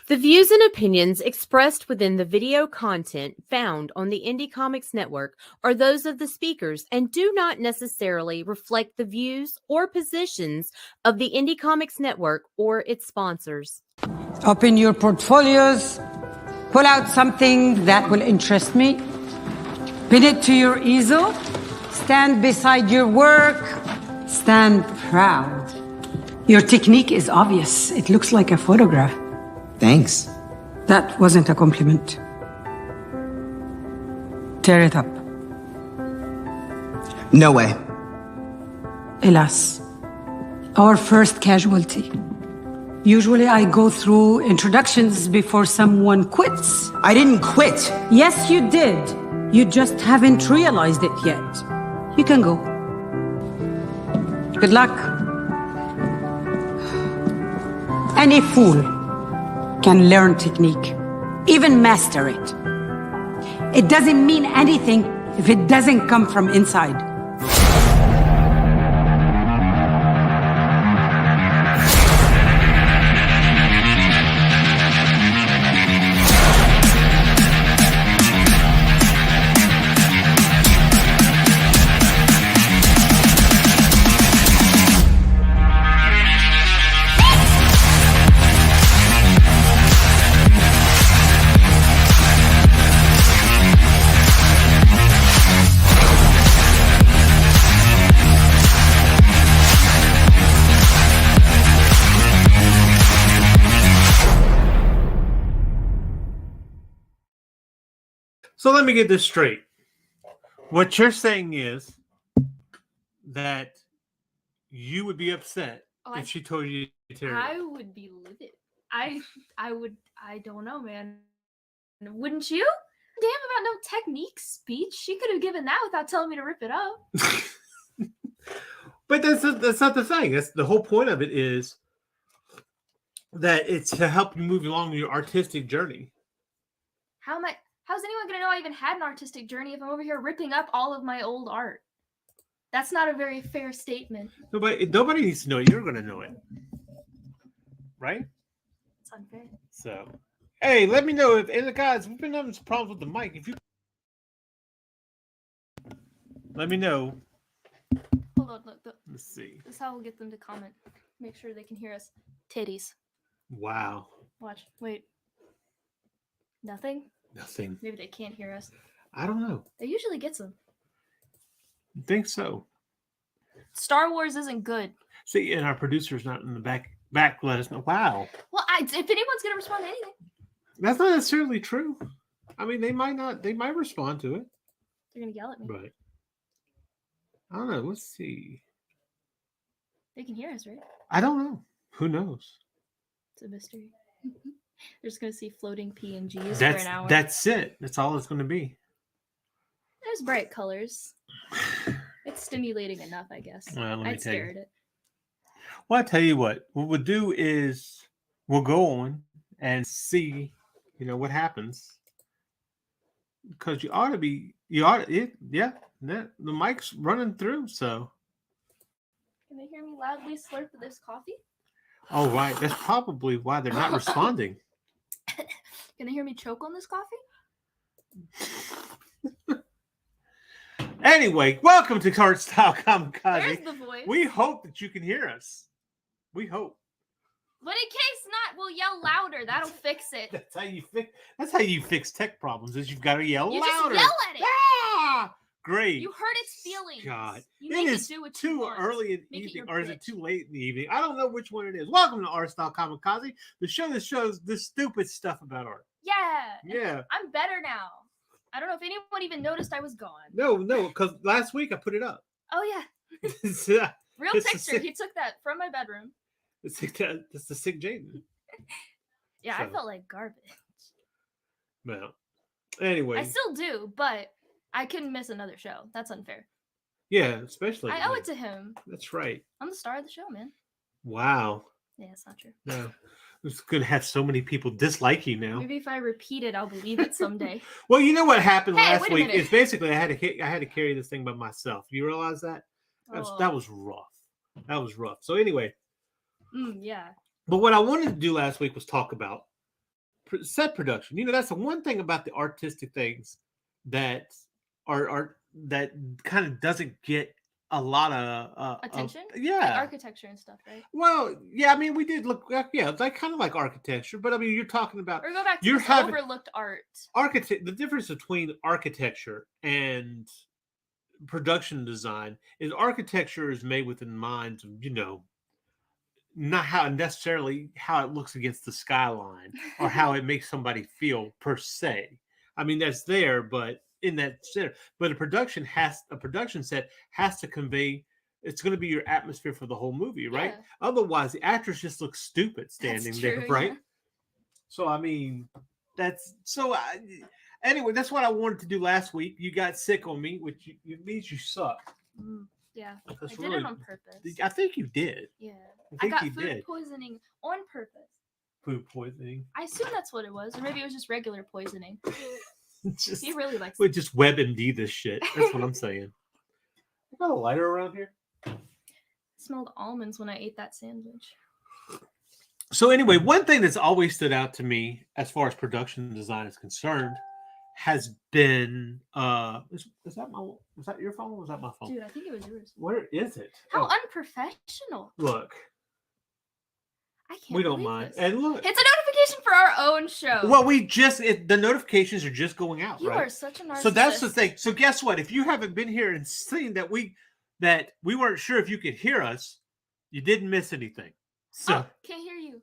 The views and opinions expressed within the video content found on the Indie Comics Network are those of the speakers and do not necessarily reflect the views or positions of the Indie Comics Network or its sponsors. Open your portfolios, pull out something that will interest me, pin it to your easel, stand beside your work, stand proud. Your technique is obvious. It looks like a photograph. Thanks. That wasn't a compliment. Tear it up. No way. Hélas. Our first casualty. Usually I go through introductions before someone quits. I didn't quit. Yes, you did. You just haven't realized it yet. You can go. Good luck. Any fool can learn technique, even master it. It doesn't mean anything if it doesn't come from inside. So let me get this straight. What you're saying is that you would be upset if she told you to tear it up. I would be livid. I don't know, man. Wouldn't you? Damn about no technique speech. She could have given that without telling me to rip it up. But that's not the thing. That's the whole point of it is that it's to help you move along your artistic journey. How's anyone gonna know I even had an artistic journey if I'm over here ripping up all of my old art? That's not a very fair statement. Nobody needs to know it. You're gonna know it. Right? It's unfair. So hey, let me know if guys, we've been having some problems with the mic. If you let me know. Hold on, look. Let's see. This is how we'll get them to comment. Make sure they can hear us. Titties. Wow. Watch. Wait. Nothing? Nothing. Maybe they can't hear us. I don't know. They usually get them. I think so. Star Wars isn't good. See, and our producer's not in the back let us know. Wow. Well, if anyone's gonna respond to anything, That's not necessarily true. I mean, they might respond to it. they're gonna yell at me. But I don't know. Let's see. They can hear us, right? I don't know. Who knows? It's a mystery. They're just gonna see floating PNGs That's for an hour. that's it. That's all it's going to be. There's bright colors. It's stimulating enough, I guess. Well, let me I'd tell you. stare at it. Well, I tell you what we'll do is we'll go on and see, what happens. Because the mic's running through. So. Can they hear me loudly slurp this coffee? Oh, right. That's probably why they're not responding. Can they hear me choke on this coffee? Anyway, welcome to Art Style Kamikaze. There's the voice. We hope that you can hear us. We hope. But in case not, we'll yell louder. That'll fix it. That's how you fix tech problems. Is you've got to yell You louder. just yell at it. Ah, great. You hurt its feelings. God, You make it it is do what too you want. early in the Make it evening, your or is it bitch. too late in the evening? I don't know which one it is. Welcome to Art Style Kamikaze, the show that shows the stupid stuff about art. Yeah. Yeah. I'm better now. I don't know if anyone even noticed I was gone. No, because last week I put it up. Oh yeah. Yeah. Real It's the picture. sick- He took that from my bedroom. It's the sick Jaden. Yeah, I So. felt like garbage. Well, anyway. I still do, but I couldn't miss another show. That's unfair. Yeah, especially. I owe it to him. That's right. I'm the star of the show, man. Wow. Yeah, it's not true. No. It's going to have so many people dislike you now. Maybe if I repeat it, I'll believe it someday. Well, you know what happened Hey, last wait a week? minute. It's basically I had to carry this thing by myself. You realize that? That Oh. was rough. That was rough. So anyway, Yeah. but what I wanted to do last week was talk about set production. You know, that's the one thing about the artistic things that are that kind of doesn't get a lot of Attention? Like yeah. architecture and stuff, right? Well, yeah, I mean, we did look, yeah, it's like kind of like architecture, but I mean, you're talking about Or go back to you're this having overlooked art. the difference between architecture and production design is architecture is made within minds of, you know, not how necessarily how it looks against the skyline or how it makes somebody feel per se. I mean, that's there, but in that center, but a production set has to convey. It's going to be your atmosphere for the whole movie, right? Yeah. Otherwise, the actors just look stupid standing That's there, true, right? yeah. So I mean, anyway, that's what I wanted to do last week. You got sick on me, which it means you suck. Yeah, That's I did really- it on purpose. I think you did. Yeah, I think got you food did. poisoning on purpose. Food poisoning. I assume that's what it was, or maybe it was just regular poisoning. Just, He really likes. we just WebMD this shit. That's what I'm saying. You got a lighter around here? Smelled almonds when I ate that sandwich. So anyway, one thing that's always stood out to me as far as production design is concerned has been is that your phone or was that my phone? Dude, I think it was yours. Where is it? How Oh, unprofessional! look, I can't. we don't believe mind. this. And look, It's a notification for our own show. well, the notifications are just going out, You right? are such a narcissist. So that's the thing. So guess what? If you haven't been here and seen that we weren't sure if you could hear us, you didn't miss anything. So Oh, can't hear you.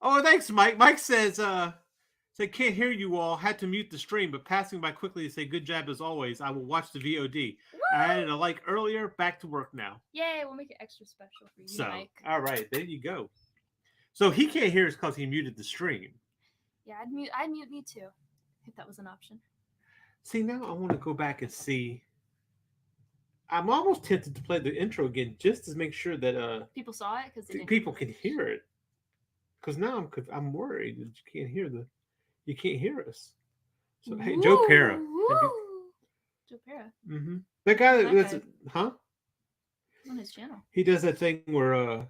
oh, thanks, Mike. Mike says, can't hear you all. Had to mute the stream, but passing by quickly to say good job as always. I will watch the VOD. I added a like earlier. Back to work now. Yay, we'll make it extra special for you, So, Mike. all right, there you go. So he can't hear us because he muted the stream. Yeah, I'd mute me too, if that was an option. See, now I want to go back and see. I'm almost tempted to play the intro again just to make sure that People saw it because people can hear it. Because now I'm worried that you can't hear us. So hey, Joe Pera. Joe Pera Mm-hmm. That guy. That That's guy. huh? on his channel. He does that thing where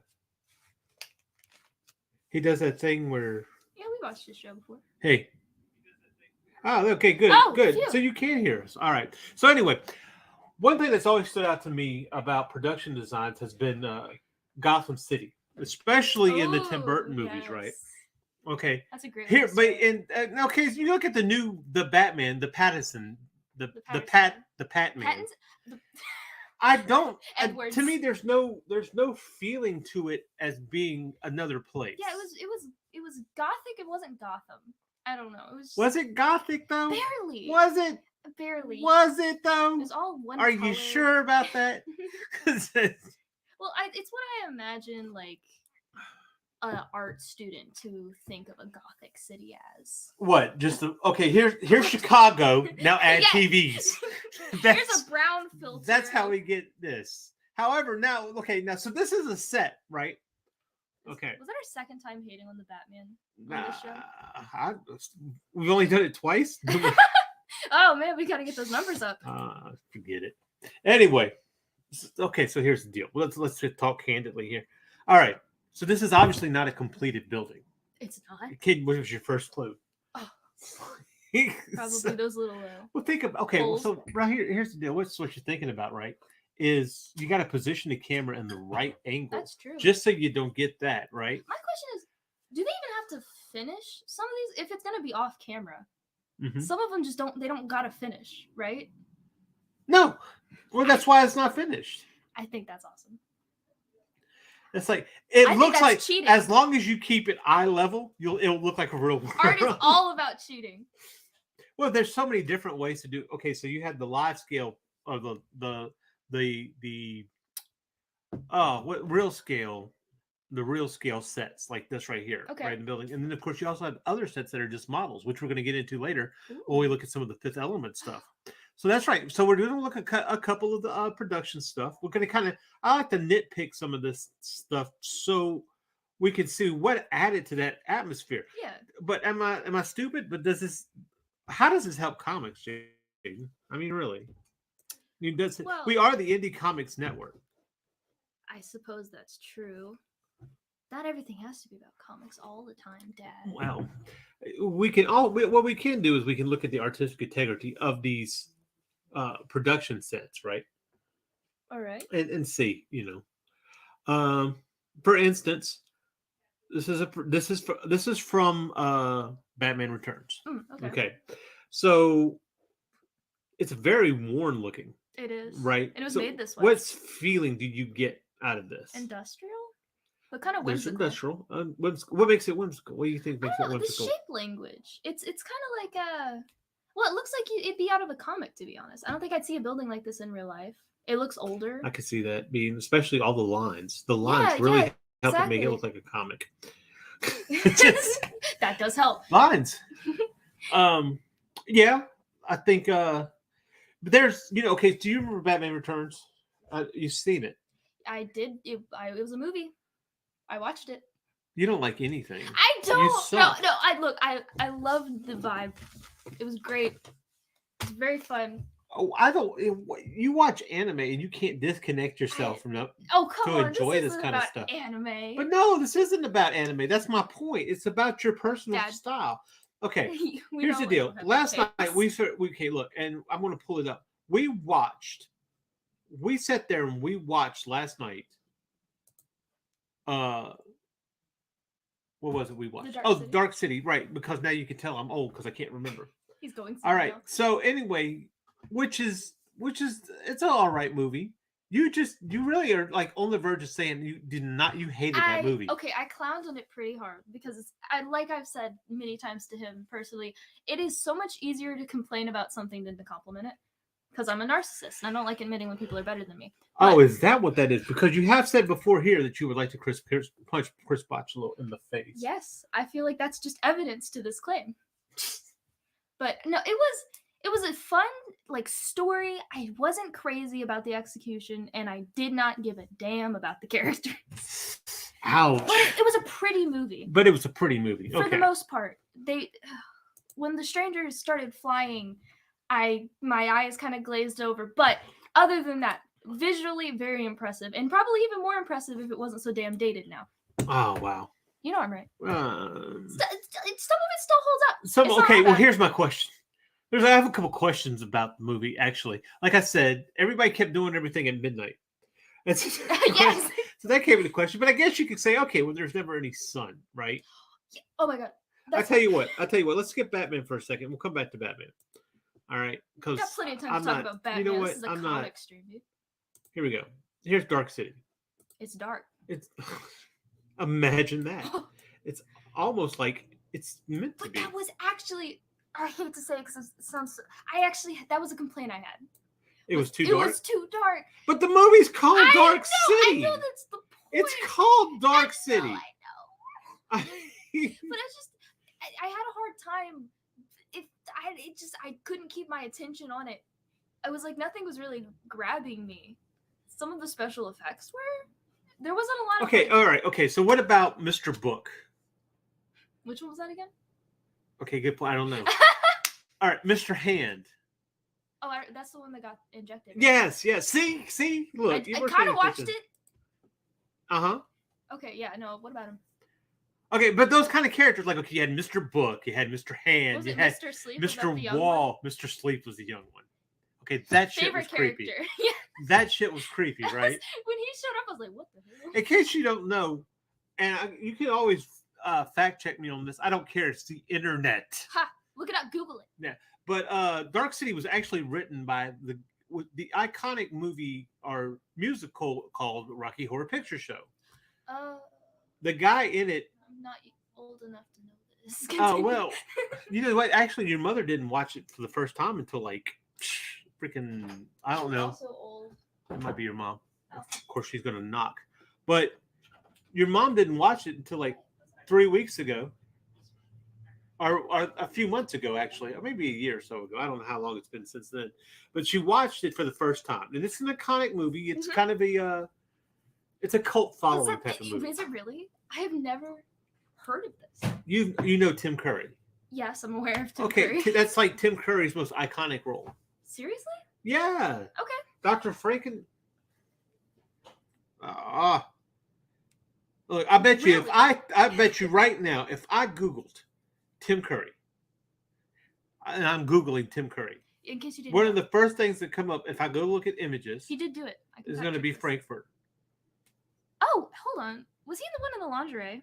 Yeah, we watched this show before. hey. Oh, okay, good, Oh, good. phew. So you can hear us. All right. So anyway, one thing that's always stood out to me about production designs has been Gotham City, especially in the Tim Ooh, Burton movies, right? yes. Okay. That's a great Here, one, but so- okay, so you look at the Batman, the Pattinson, the Patterson. Patman. Pattinson- I don't. Edwards. To me, there's no feeling to it as being another place. Yeah, it was gothic. It wasn't Gotham. I don't know. It was. Was it gothic though? barely? Was it? barely? Was it though? It was all one. Are color. you sure about that? 'Cause it's- Well, it's what I imagine like an art student to think of a gothic city as. what? Just okay. Here's Chicago. Now add Yeah. TVs. Here's That's- a brown filter. That's how we get this. However, now so this is a set, right? Okay. Was that our second time hating on the Batman on this show? We've only done it twice. Oh man, we gotta get those numbers up. Forget it. Anyway, okay. So here's the deal. Let's just talk candidly here. All right. So this is obviously not a completed building. It's not. Kid, what was your first clue? Oh. Probably So- those little. well, think of okay. Well, holes. so right here, here's the deal. What's what you're thinking about, right? Is you got to position the camera in the right angle, That's true. just so you don't get that, right? My question is, do they even have to finish some of these if it's gonna be off camera? Mhm. Some of them just don't. They don't gotta finish, right? No, well, that's why it's not finished. I think that's awesome. It's like I it think looks that's like cheating. as long as you keep it eye level, it'll look like a real world. Art is all about cheating. Well, there's so many different ways to do. Okay, so you had the live scale or the real scale, the real scale sets like this right here, Okay. right in the building, and then of course you also have other sets that are just models, which we're going to get into later Ooh. when we look at some of the Fifth Element stuff. So that's right. So we're going to look at a couple of the production stuff. We're going to I like to nitpick some of this stuff so we can see what added to that atmosphere. Yeah. But am I stupid? But how does this help comics, Jaden? I mean, really? I mean, we Well- are the Indie Comics Network. I suppose that's true. Not everything has to be about comics all the time, Dad. Well, what we can do is we can look at the artistic integrity of these production sets, right? All right. And see, for instance, this is from Batman Returns. Okay. Okay, so it's very worn looking, It is. right? And it was So made this way. What feeling did you get out of this? Industrial? But kind of There's whimsical. industrial. What makes it whimsical? What do you think makes I it don't know, the whimsical? shape language. It's kind of like a. Well, it looks like it'd be out of a comic, to be honest. I don't think I'd see a building like this in real life. It looks older. I could see that being, especially all the lines. The lines really help it make it exactly. look like a comic. That does help. Lines. Yeah, I think. But there's, okay. Do you remember Batman Returns? You've seen it. I did. It was a movie. I watched it. You don't like anything. I don't. No, suck. no. I loved the vibe. It was great. It's very fun. Oh, I don't. You watch anime and you can't disconnect yourself from that. Oh, come To on. enjoy this isn't kind of about stuff. Anime. But no, this isn't about anime. That's my point. It's about your personal Dad. style. Okay, We here's know the I deal. don't have Last good night taste. okay, look, and I'm going to pull it up. We sat there and we watched last night. What was it we watched? Dark City. Dark City, right? Because now you can tell I'm old because I can't remember. He's going. All right. now. So anyway, which is it's an all right movie. You really are like on the verge of saying you hated that movie. Okay, I clowned on it pretty hard because like I've said many times to him personally, it is so much easier to complain about something than to compliment it. Because I'm a narcissist and I don't like admitting when people are better than me. Oh, But- is that what that is? Because you have said before here that you would like to punch Chris Botchelo in the face. Yes, I feel like that's just evidence to this claim. But no, it was a fun story. I wasn't crazy about the execution, and I did not give a damn about the character. Ouch. But it was a pretty movie. But it was a pretty movie. For Okay. the most part. When the strangers started flying, my eyes kind of glazed over. But other than that, visually very impressive, and probably even more impressive if it wasn't so damn dated now. Oh wow. You know I'm right. Um, Some of it still holds up. It's not okay. all Well, bad. here's my question. I have a couple questions about the movie. Actually, like I said, everybody kept doing everything at midnight. Yes. So that came into question. But I guess you could say, okay, well, there's never any sun, right? Oh my god. I'll tell you what. Let's skip Batman for a second. We'll come back to Batman. All right, because Got plenty of time I'm to talk not- about Batman. you know This what? is a I'm not- comic stream, dude. here we go. Here's Dark City. It's dark. It's imagine that. It's almost like it's meant to But be. that was actually, I hate to say it because it sounds, that was a complaint I had. It was too It dark. was too dark. But the movie's called Dark I City. know that's the point. It's called Dark I City. know. But it's just, I had a hard time. I couldn't keep my attention on it. I was like, nothing was really grabbing me. Some of the special effects were. There wasn't a lot of. Okay, all right. Okay, so what about Mr. Book? Which one was that again? Okay, good point. I don't know. All right, Mr. Hand. Oh, that's the one that got injected. right? Yes. See, look. I kind of watched it. Uh-huh. Okay, yeah, no. What about him? Okay, but those kind of characters, like, okay, you had Mr. Book, you had Mr. Hand, Was you it had Mr. Sleep? Was that the Mr. young one? Wall. Mr. Sleep was the young one. Okay, that shit was Favorite creepy. character. Yeah. That shit was creepy, That right? was- when he showed up, I was like, what the hell? In case you don't know, and you can always fact check me on this. I don't care. It's the internet. Ha! Look it up. Google it. But Dark City was actually written by the iconic movie or musical called Rocky Horror Picture Show. The guy in it. I'm not old enough to know this. Oh Continue. well, you know what? Actually, your mother didn't watch it for the first time until like freaking I don't I'm know. also old. It might be your mom. Oh. Of course, she's gonna knock. But your mom didn't watch it until like 3 weeks ago, or a few months ago, actually, or maybe a year or so ago. I don't know how long it's been since then. But she watched it for the first time, and it's an iconic movie. It's Mhm. kind of it's a cult following Is type of movie. it really? I have never heard of this. You know Tim Curry. Yes, I'm aware of Tim Okay, Curry. that's like Tim Curry's most iconic role. Seriously? Yeah. Okay. Dr. Franken. Look, I bet you Really? I bet you right now, if I Googled Tim Curry, and I'm Googling Tim Curry, In case you didn't one know. of the first things that come up if I go look at images He did do it. I can is fact going to check be this. Frankfurt. Oh, hold on. Was he the one in the lingerie?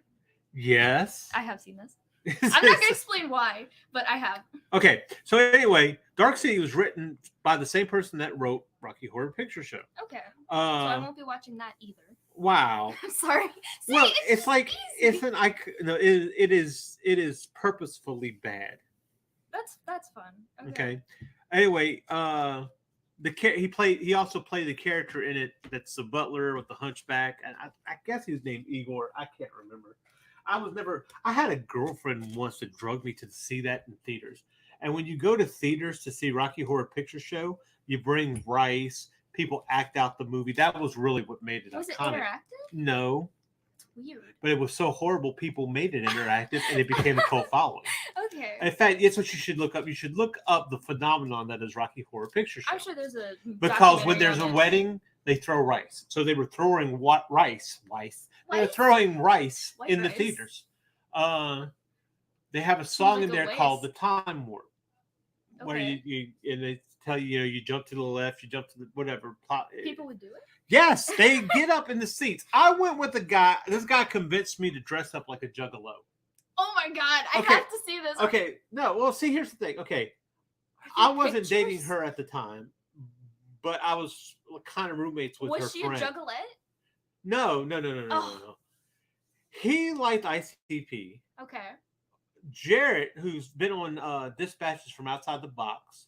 Yes. I have seen this. I'm not going to explain why, but I have. Okay, so anyway, Dark City was written by the same person that wrote Rocky Horror Picture Show. Okay. So I Uh, won't be watching that either. wow. I'm sorry. See, Well, it's just like easy. it's an no, it is purposefully bad. That's fun. Okay. Anyway, he also played the character in it that's the butler with the hunchback, and I guess his name Igor. I can't remember. I had a girlfriend once that drugged me to see that in theaters. And when you go to theaters to see Rocky Horror Picture Show, you bring rice, people act out the movie. That was really what made it Was it iconic. interactive? No, It's weird. but it was so horrible, people made it interactive, and it became a cult following. Okay. In fact, it's what you should look up. You should look up the phenomenon that is Rocky Horror Picture Show. I'm sure there's a Because when documentary there's a on it. wedding, they throw rice. So they were throwing rice. They were Rice? throwing rice White in the rice. theaters. They have a song like in a there called "The waste. Time Warp," where Okay. you and they tell you, you jump to the left, you jump to the whatever. People would do it. Yes, they get up in the seats. I went with a guy. This guy convinced me to dress up like a juggalo. Oh my god! I Okay. have to see this. Okay, no, well, see, here's the thing. Okay, Are I there wasn't dating pictures? her at the time, but I was kind of roommates with her Was she friend. a juggalette? No. He liked ICP. Okay. Jarrett, who's been on Dispatches from Outside the Box,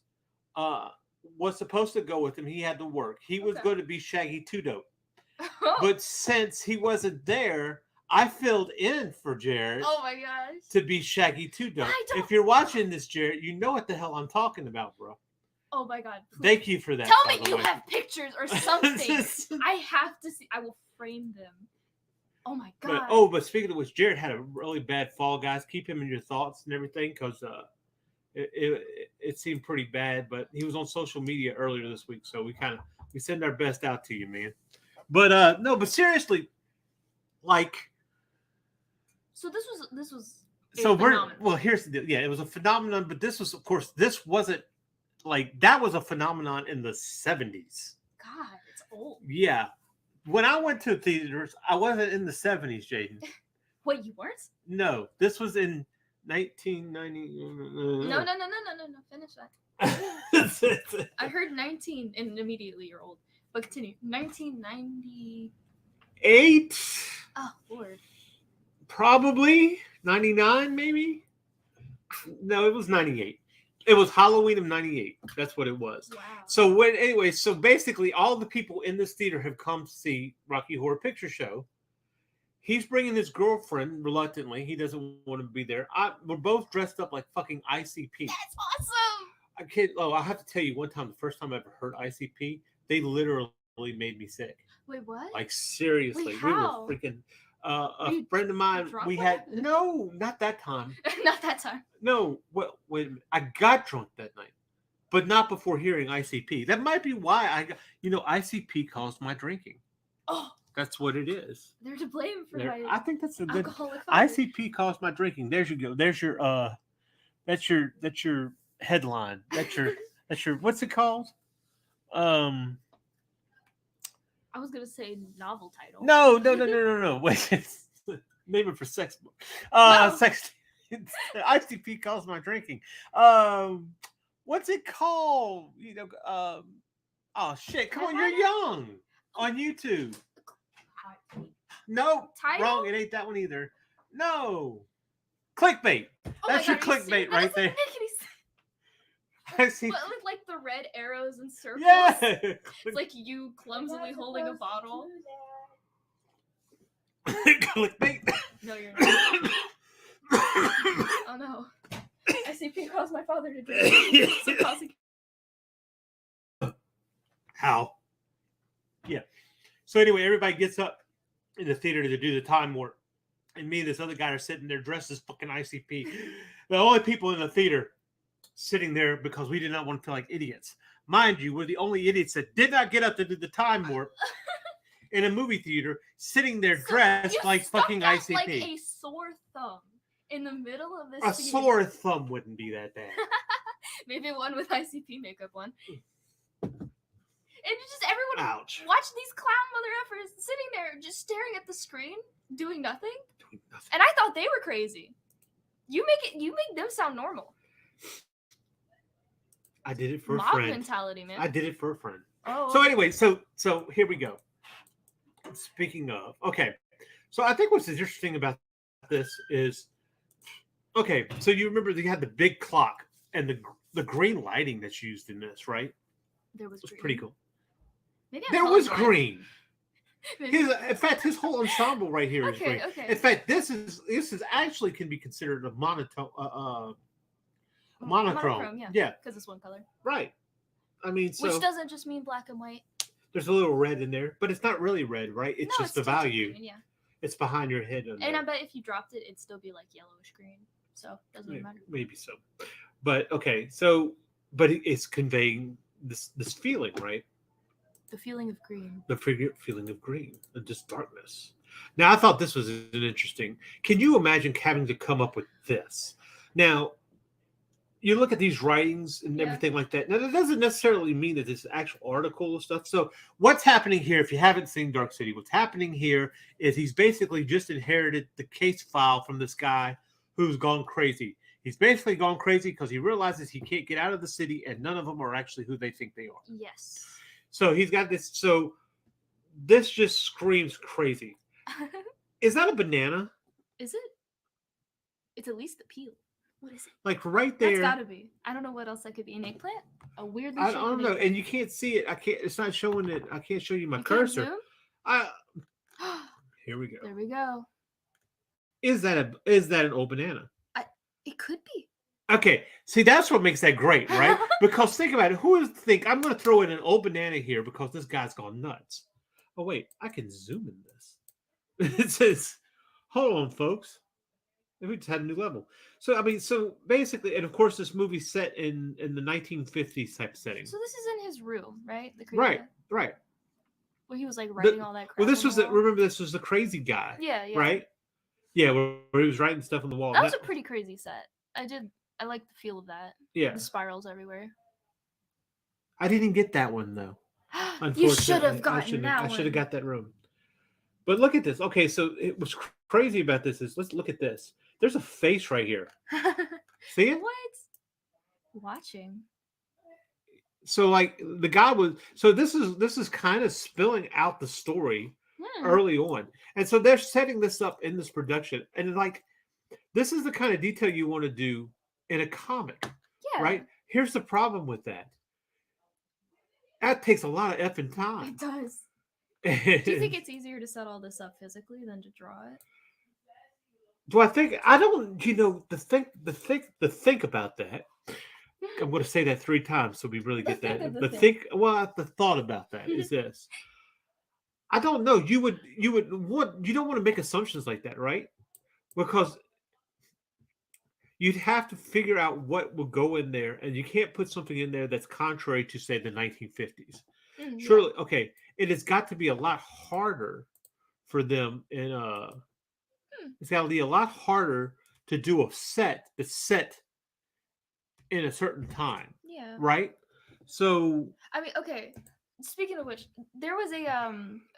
was supposed to go with him. He had to work. He was Okay. going to be Shaggy Two Dope. But since he wasn't there, I filled in for Jarrett Oh my gosh. to be Shaggy Two Dope. I don't- If you're watching this, Jarrett, you know what the hell I'm talking about, bro. Oh my god. Please. Thank you for that. Tell by me the you way. have pictures or something. I have to see. I will frame them. Oh my god. But speaking of which, Jared had a really bad fall, guys. Keep him in your thoughts and everything, because it seemed pretty bad. But he was on social media earlier this week, so we send our best out to you, man. But no, but seriously, like, So this was. a so phenomenon. well. Here's the deal. Yeah, it was a phenomenon, but this was, of course, this wasn't like that was a phenomenon in the 70s. God, it's old. Yeah. When I went to theaters, I wasn't in the 70s, Jaden. Wait, you weren't? No, this was in 1990. No. Finish that. I heard 19 and immediately you're old. But continue. 1990. 8, Oh Lord. probably 99, maybe. No, it was 98. It was Halloween of 98. That's what it was. Wow. So basically, all the people in this theater have come to see Rocky Horror Picture Show. He's bringing his girlfriend reluctantly. He doesn't want to be there. We're both dressed up like fucking ICP. That's awesome. I have to tell you, one time, the first time I ever heard ICP, they literally made me sick. Wait, what? Like, seriously, Wait, we were how? freaking. Were A you friend of mine, drunk we one had time? no, not that time. Not that time. No, well, wait a minute. I got drunk that night, but not before hearing ICP. That might be why ICP caused my drinking. Oh, That's what it is. they're to blame for my I think that's a good. alcoholic father. ICP caused my drinking. There's you go. There's your that's your headline. That's your what's it called? I was gonna say novel title. No. Wait, name it for sex book. No. Sex. ICP calls my drinking. What's it called? Oh shit! Come on, you're young. On YouTube. No, Title? wrong. It ain't that one either. No, clickbait. Oh my That's your God, are you clickbait serious? right That there. doesn't make any sense. ICP. What, with like the red arrows and circles? Yeah. It's like you clumsily holding a bottle. Clickbait. No, you're not. Oh no. ICP caused my father to drink. So causing- How? Yeah. So anyway, everybody gets up in the theater to do the time warp. And me and this other guy are sitting there dressed as fucking ICP. The only people in the theater sitting there because we did not want to feel like idiots. Mind you, we're the only idiots that did not get up to do the time warp. in a movie theater, sitting there So dressed you like stuck fucking out ICP. like a sore thumb in the middle of this. A theater. sore thumb wouldn't be that bad. Maybe one with ICP makeup on. And just everyone Ouch. watch these clown mother effers sitting there just staring at the screen, doing nothing. Doing nothing. And I thought they were crazy. You make them sound normal. I did it for a Mob friend. mentality, man. I did it for a friend. Oh. So anyway, so here we go. Speaking of, okay. So I think what's interesting about this is, okay, so you remember you had the big clock and the green lighting that's used in this, right? there was It was green. pretty cool. Maybe I'm There was colorblind. green. Maybe- In fact, his whole ensemble right here is Okay, green. okay. In fact, this is actually can be considered a monochrome. Monochrome, yeah. Yeah, Because it's one color. right. I mean, so Which doesn't just mean black and white. there's a little red in there, but it's not really red, right? It's No, just the tinted value. green, yeah. It's behind your head. And I bet if you dropped it, it'd still be like yellowish green. So it doesn't really matter. Maybe so. But okay, so but it's conveying this feeling, right? The feeling of green. The feeling of green and just darkness. Now, I thought this was an interesting. Can you imagine having to come up with this? Now, you look at these writings and Yeah. everything like that. Now, that doesn't necessarily mean that it's actual article or stuff. So, what's happening here? If you haven't seen Dark City, what's happening here is he's basically just inherited the case file from this guy who's gone crazy. He's basically gone crazy because he realizes he can't get out of the city, and none of them are actually who they think they are. Yes. So he's got this. So this just screams crazy. Is that a banana? Is it? It's at least the peel. What is it? Like right That's there? gotta be. I don't know what else that could be. An eggplant? A weirdly I shaped don't know. eggplant. And you can't see it. I can't. It's not showing it. I can't show you my You can't cursor. zoom? I, here we go. There we go. Is that an old banana? It could be. Okay. See, that's what makes that great, right? Because think about it. Who would think I'm going to throw in an old banana here because this guy's gone nuts? Oh wait, I can zoom in this. It says, "Hold on, folks." We just had a new level. So I mean, so basically, and of course, this movie's set in the 1950s type setting. So this is in his room, right? The Right, creator? right. Where he was like writing all that crap. Well, this on was the wall. remember this was the crazy guy, Yeah, yeah. right? Yeah, where he was writing stuff on the wall. That was Now- a pretty crazy set. I like the feel of that. yeah, The spirals everywhere. I didn't get that one though. You should Unfortunately. have gotten that I should have one. got that room. But look at this. Okay, so it was crazy about this is let's look at this. There's a face right here. See it? What? Watching. So like the guy was. So this is kind of spilling out the story early on, and so they're setting this up in this production, and like this is the kind of detail you want to do in a comic, Yeah. right? Here's the problem with that. That takes a lot of effing It time. does. Do you think it's easier to set all this up physically than to draw it? Do I think I don't? You know, the think about that. I'm going to say that 3 times so we really The get think that. of the The thing. think. Well, the thought about that is this. I don't know. You would want. You don't want to make assumptions like that, right? Because you'd have to figure out what will go in there, and you can't put something in there that's contrary to, say, the 1950s. Yeah. Surely, okay, it has got to be a lot harder for them in it's got to be a lot harder to do a set that's set in a certain time, Yeah. right? So I mean, okay. Speaking of which, there was a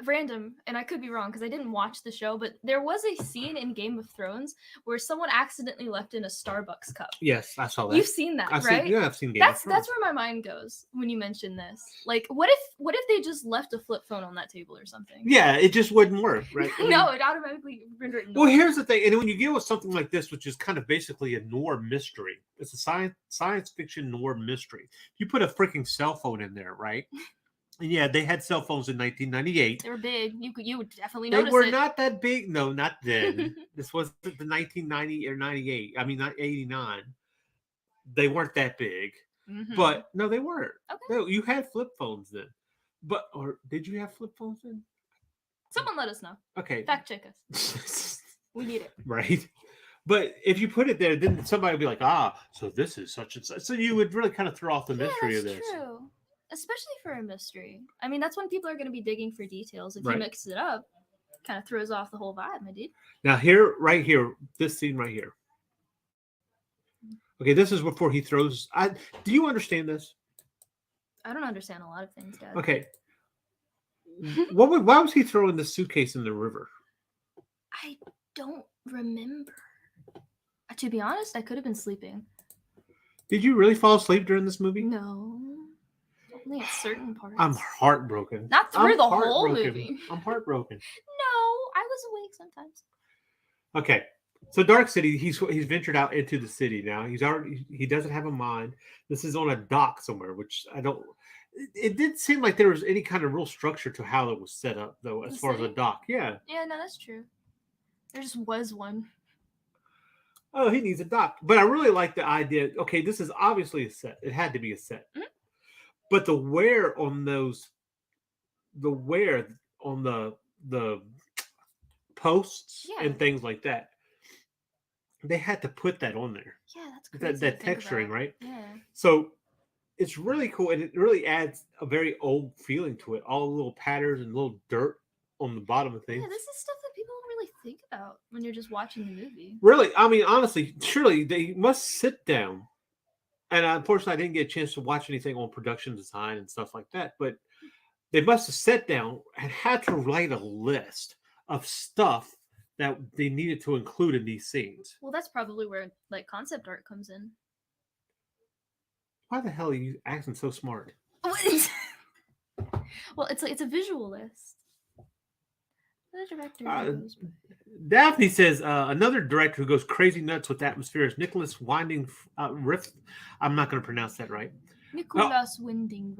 random, and I could be wrong because I didn't watch the show, but there was a scene in Game of Thrones where someone accidentally left in a Starbucks cup. yes, I saw that. You've seen that, I've right? seen, yeah, I've seen Game of That's Thrones. where my mind goes when you mention this. Like, what if they just left a flip phone on that table or something? Yeah, it just wouldn't work, right? I mean, No, it automatically rendered it. well, here's the thing, and when you deal with something like this, which is kind of basically a noir mystery, it's a science fiction noir mystery. You put a freaking cell phone in there, right? And yeah, they had cell phones in 1998. They were big. You would definitely They notice were it. not that big. No, not then. This was the 1990 or 98. I mean, not 89. They weren't that big. Mhm. But no, they weren't. Okay. No, you had flip phones then. But or did you have flip phones then? Someone let us know. Okay. Fact check us. We need it. Right. But if you put it there, then somebody would be like, so this is such and such. So you would really kind of throw off the mystery yeah, of that's this. true. especially for a mystery. I mean, that's when people are going to be digging for details. If Right. you mix it up, kind of throws off the whole vibe, my dude. Now here, right here, this scene right here. Okay, this is before he throws. Do you understand this? I don't understand a lot of things, Dad. Okay. Why was he throwing the suitcase in the river? I don't remember. To be honest, I could have been sleeping. Did you really fall asleep during this movie? No. Only at certain parts. I'm heartbroken. Not through I'm the whole heartbroken. movie. I'm heartbroken. No, I was awake sometimes. Okay, so Dark City, he's ventured out into the city now. He doesn't have a mind. This is on a dock somewhere, which I don't. It didn't seem like there was any kind of real structure to how it was set up, though, as The far as a city? dock. Yeah. Yeah, no, that's true. There just was one. Oh, he needs a dock. But I really like the idea. Okay, this is obviously a set. It had to be a set. Mhm. But the wear on the posts Yeah. and things like that, they had to put that on there. Yeah, that's crazy. That to think texturing, about. right? Yeah. So it's really cool, and it really adds a very old feeling to it. All the little patterns and little dirt on the bottom of things. Yeah, this is stuff that people don't really think about when you're just watching the movie. Really, I mean, honestly, surely they must sit down. And unfortunately, I didn't get a chance to watch anything on production design and stuff like that. But they must have sat down and had to write a list of stuff that they needed to include in these scenes. Well, that's probably where like concept art comes in. Why the hell are you acting so smart? Well, it's a visual list. The director knows. Daphne says another director who goes crazy nuts with atmosphere is Nicholas Winding Refn. I'm not going to pronounce that right. Nicholas Winding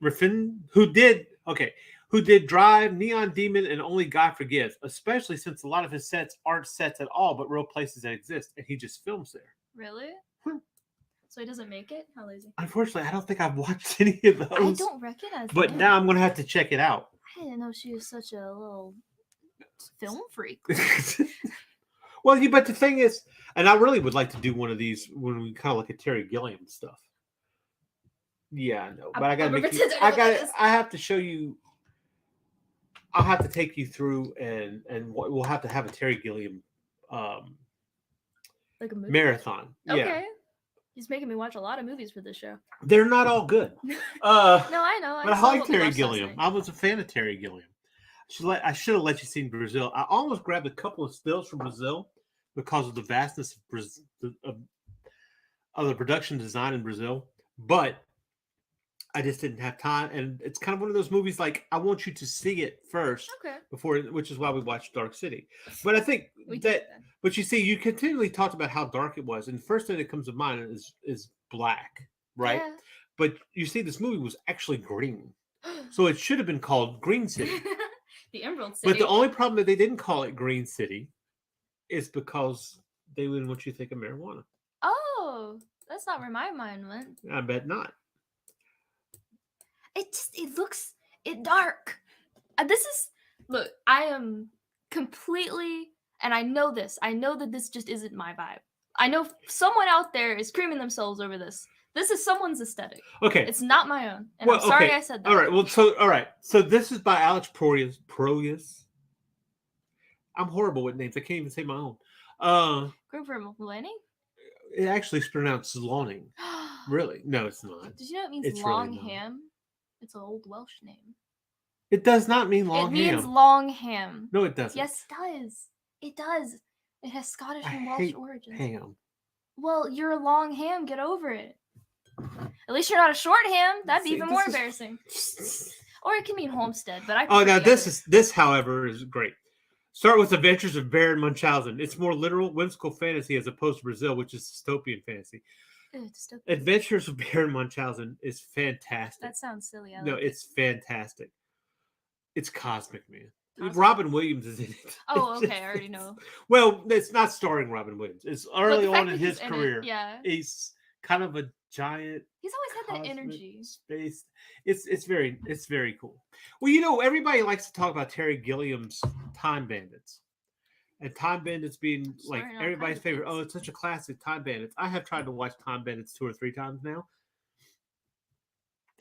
Refn, who did Drive, Neon Demon, and Only God Forgives, especially since a lot of his sets aren't sets at all, but real places that exist, and he just films there. Really? So he doesn't make it? How lazy. Unfortunately, I don't think I've watched any of those. I don't recognize But that. now I'm going to have to check it out. I didn't know she was such a little film freak. Well, but the thing is, and I really would like to do one of these when we kind of look at Terry Gilliam stuff. Yeah, I know, but I got to make you, I have to show you. I'll have to take you through, and we'll have to have a Terry Gilliam Like a movie? marathon. Okay. Yeah, He's making me watch a lot of movies for this show. they're not all good. No, I know. But I saw like what we Terry watched last Gilliam. night. I was a fan of Terry Gilliam. I should have let you see Brazil. I almost grabbed a couple of stills from Brazil because of the vastness of Brazil, of the production design in Brazil, but I just didn't have time. And it's kind of one of those movies like I want you to see it first Okay. before, which is why we watched Dark City. But I think We that. did that. But you see, you continually talked about how dark it was, and the first thing that comes to mind is black, right? Yeah. But you see, this movie was actually green, so it should have been called Green City. The Emerald City. But the only problem that they didn't call it Green City is because they didn't want you to think of marijuana. Oh, that's not where my mind went. I bet not. It looks dark. Look, I am completely, and I know this. I know that this just isn't my vibe. I know someone out there is creaming themselves over this. This is someone's aesthetic. Okay. It's not my own. And I'm sorry I said that. All right. Well, all right. So this is by Alex Proyas. I'm horrible with names. I can't even say my own. Group for Mulaney? It actually is pronounced Sloning. Really? No, it's not. Did you know it means It's really long not. ham? It's an old Welsh name. It does not mean long it means ham. long ham. No, it doesn't. Yes, it does. It does. It has Scottish I and Welsh hate origins. ham. Well, you're a long ham. Get over it. At least you're not a short ham. That'd be See, even this more is- embarrassing. Or it can mean homestead, but I. Oh, prefer now the other. this, however, is great. Start with Adventures of Baron Munchausen. It's more literal, whimsical fantasy as opposed to Brazil, which is dystopian fantasy. Ew, dystopian. Adventures of Baron Munchausen is fantastic. That sounds silly. I No, like it's fantastic. It's cosmic, man. Cosmic? Robin Williams is in it. Oh, It's okay. just- I already know. Well, it's not starring Robin Williams. It's But early the fact on in that his he's it, career. yeah. He's kind of a giant He's always had that cosmic energy. space. It's very cool. Well, you know, everybody likes to talk about Terry Gilliam's Time Bandits. And Time Bandits being like Starring all everybody's kinds of favorite. things. Oh, it's such a classic, Time Bandits. I have tried to watch Time Bandits 2 or 3 times now.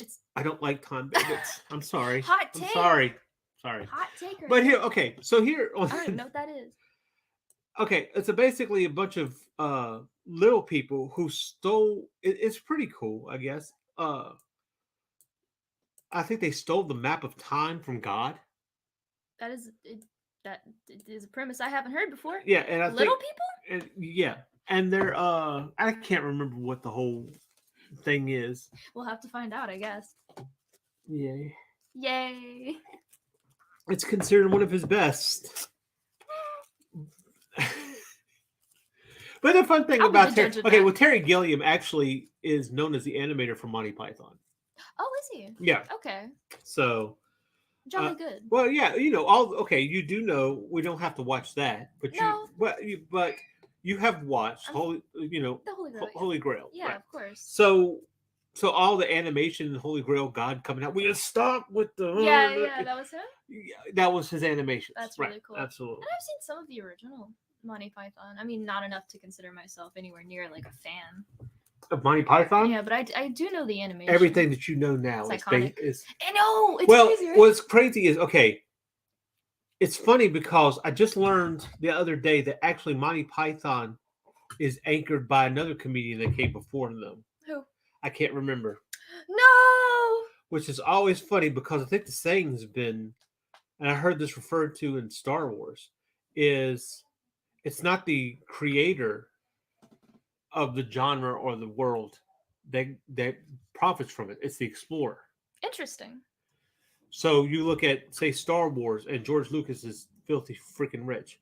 It's I don't like Time Bandits. I'm sorry. Hot I'm take. sorry. hot take. Right But here, there. okay. So here, I don't even know what that is. okay, it's basically a bunch of little people who stole. It's pretty cool, I guess. I think they stole the map of time from God. That is a premise I haven't heard before. Yeah, and I Little think, people? yeah, and they're I can't remember what the whole thing is. We'll have to find out, I guess. Yeah, Yay. it's considered one of his best. But the fun thing I'll be about the Terry, judge of okay, that. well, Terry Gilliam actually is known as the animator for Monty Python. Oh, is he? Yeah, Okay. so Jolly good. well, yeah, all okay. You do know we don't have to watch that, but No. but you have watched I'm- Holy, The Holy Grail. yeah. Holy Grail, Yeah, right? of course. So all the animation in Holy Grail, God coming out. We gotta stop with the Yeah, that was him. Yeah, that was his animation. That's right, really cool. Absolutely. And I've seen some of the original Monty Python. I mean, not enough to consider myself anywhere near like a fan. Of Monty Python. Yeah, but I do know the animation. Everything that you know now It's is, iconic. is I know. It's well. crazy, right? What's crazy is okay. It's funny because I just learned the other day that actually Monty Python is anchored by another comedian that came before them. Who? I can't remember. No. Which is always funny because I think the saying has been, and I heard this referred to in Star Wars, is it's not the creator of the genre or the world that profits from it. It's the explorer. Interesting. So you look at, say, Star Wars, and George Lucas is filthy freaking rich,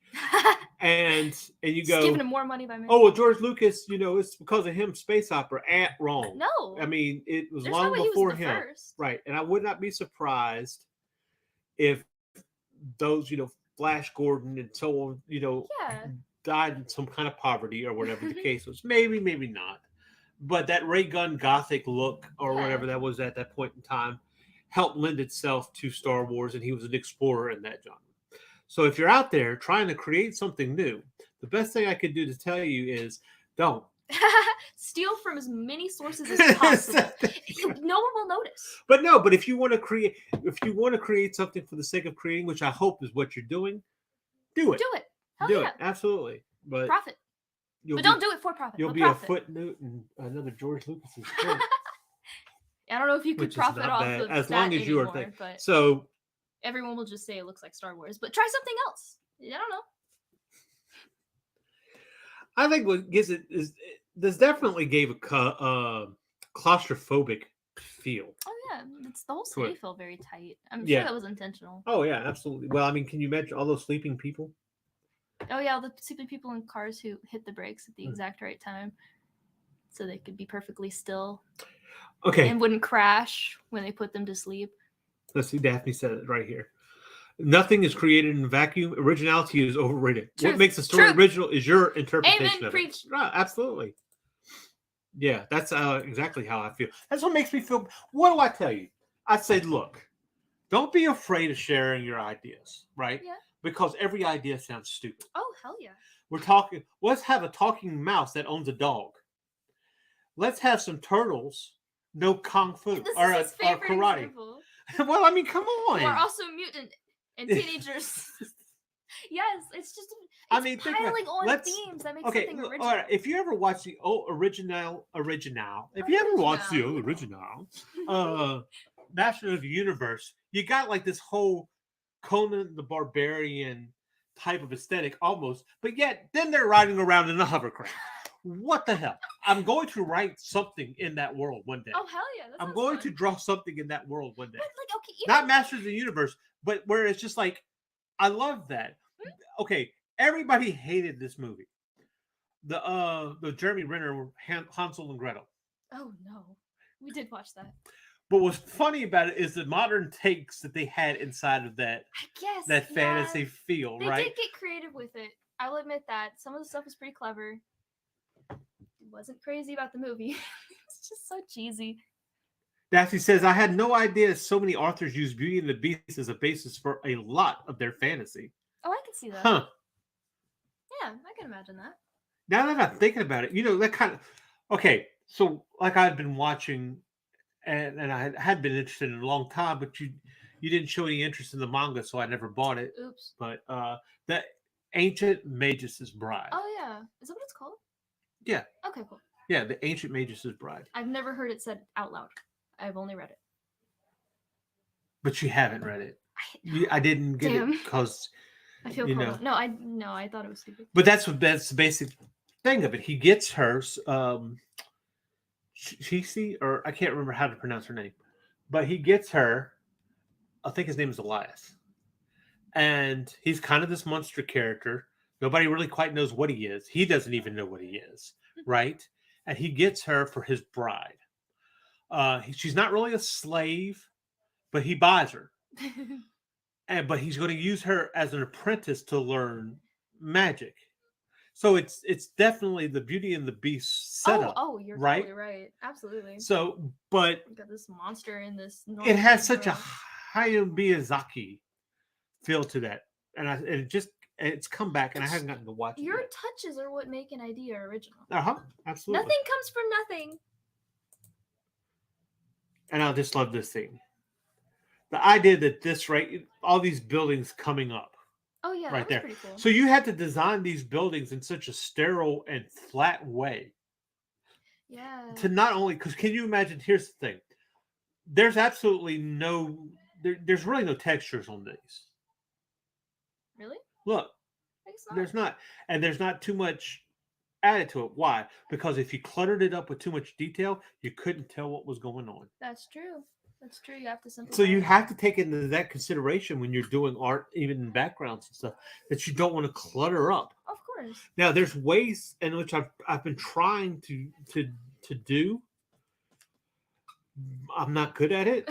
and you Just go, giving him more money by minute. oh well, George Lucas, it's because of him, space opera. Wrong. No. I mean, it was There's long no way before he was the him, first. right? And I would not be surprised if those, Flash Gordon and so on, Yeah. died in some kind of poverty or whatever the case was. Maybe not. But that ray gun gothic look or Yeah. whatever that was at that point in time helped lend itself to Star Wars, and he was an explorer in that genre. So if you're out there trying to create something new, the best thing I could do to tell you is don't. Steal from as many sources as possible. No one will notice. But if you want to create something for the sake of creating, which I hope is what you're doing, do it. Do it. Hell Do yeah. it. Absolutely. But Profit. you'll But be, don't do it for profit. you'll but be profit. a footnote in another George Lucas's book. I don't know if you could Which is profit not off bad, of as that long as you are anymore, thinking. but So everyone will just say it looks like Star Wars. But try something else. I don't know. I think what gives it is this definitely gave a claustrophobic feel. Oh yeah, it's the whole To it. city felt very tight. I'm Yeah. sure that was intentional. Oh yeah, absolutely. Well, I mean, can you imagine all those sleeping people? Oh yeah, all the sleeping people in cars who hit the brakes at the Hmm. exact right time, so they could be perfectly still Okay, and wouldn't crash when they put them to sleep. let's see. Daphne said it right here. Nothing is created in a vacuum. Originality is overrated. What Truth. makes a story Truth. original is your interpretation Amen, of preach. it. Right, absolutely. Yeah, that's exactly how I feel. That's what makes me feel. What do I tell you? I say, look, don't be afraid of sharing your ideas, right? Yeah. Because every idea sounds stupid. Oh hell yeah! We're talking. Let's have a talking mouse that owns a dog. Let's have some turtles. No kung fu This or, is his or favorite karate. example. Well, I mean, come on. Who are also mutant and teenagers. Yes, it's just I mean, think about it. piling on Let's- themes that make Okay, something look, original. all right. If you ever watch the original, if you ever watch the original, Masters of the Universe, you got like this whole Conan the Barbarian type of aesthetic almost, but yet then they're riding around in a hovercraft. What the hell? I'm going to write something in that world one day. Oh hell yeah! That I'm sounds going fun. to draw something in that world one day. But like okay, Not Masters of the Universe, but where it's just like, I love that. Okay, everybody hated this movie. The Jeremy Renner Hansel and Gretel. oh no, we did watch that. But what's funny about it is the modern takes that they had inside of that I guess that yeah. fantasy feel, They right? did get creative with it. I will admit that some of the stuff was pretty clever. Wasn't crazy about the movie. It's just so cheesy. Daphne says, I had no idea so many authors use Beauty and the Beast as a basis for a lot of their fantasy. Oh, I can see that. Huh. Yeah, I can imagine that. Now that I'm thinking about it, that kind of okay. So like I've been watching and I had been interested in it a long time, but you didn't show any interest in the manga, so I never bought it. Oops. But the Ancient Magus' Bride. Oh yeah, is that what it's called? Yeah. Okay, cool. Yeah, the Ancient Magus' Bride. I've never heard it said out loud. I've only read it. But you haven't read it. I didn't get Damn. it because I feel you called know. out. No, I thought it was stupid. But that's the basic thing of it. He gets her, Shisi, or I can't remember how to pronounce her name, but he gets her. I think his name is Elias, and he's kind of this monster character. Nobody really quite knows what he is. He doesn't even know what he is, right? And he gets her for his bride. She's not really a slave, but he buys her. But he's going to use her as an apprentice to learn magic. So it's definitely the Beauty and the Beast setup. Oh, you're right? totally right. Absolutely. So, but We got this monster in this. it has normal such a world. Hayao Miyazaki feel to that, and it's come back, and I haven't gotten to watch it. Your yet. touches are what make an idea original. Absolutely. Nothing comes from nothing. And I just love this thing. The idea that all these buildings coming up. Oh yeah, Right that was there. pretty cool. So you had to design these buildings in such a sterile and flat way Yeah. to not only, because can you imagine? Here's the thing: there's absolutely there's really no textures on these. Really? Look, I guess not. there's not, and there's not too much added to it. Why? Because if you cluttered it up with too much detail, you couldn't tell what was going on. That's true. That's true. You have to simplify. So you it. have to take into that consideration when you're doing art, even in backgrounds and stuff, that you don't want to clutter up. Of course. Now, there's ways in which I've been trying to do. I'm not good at it,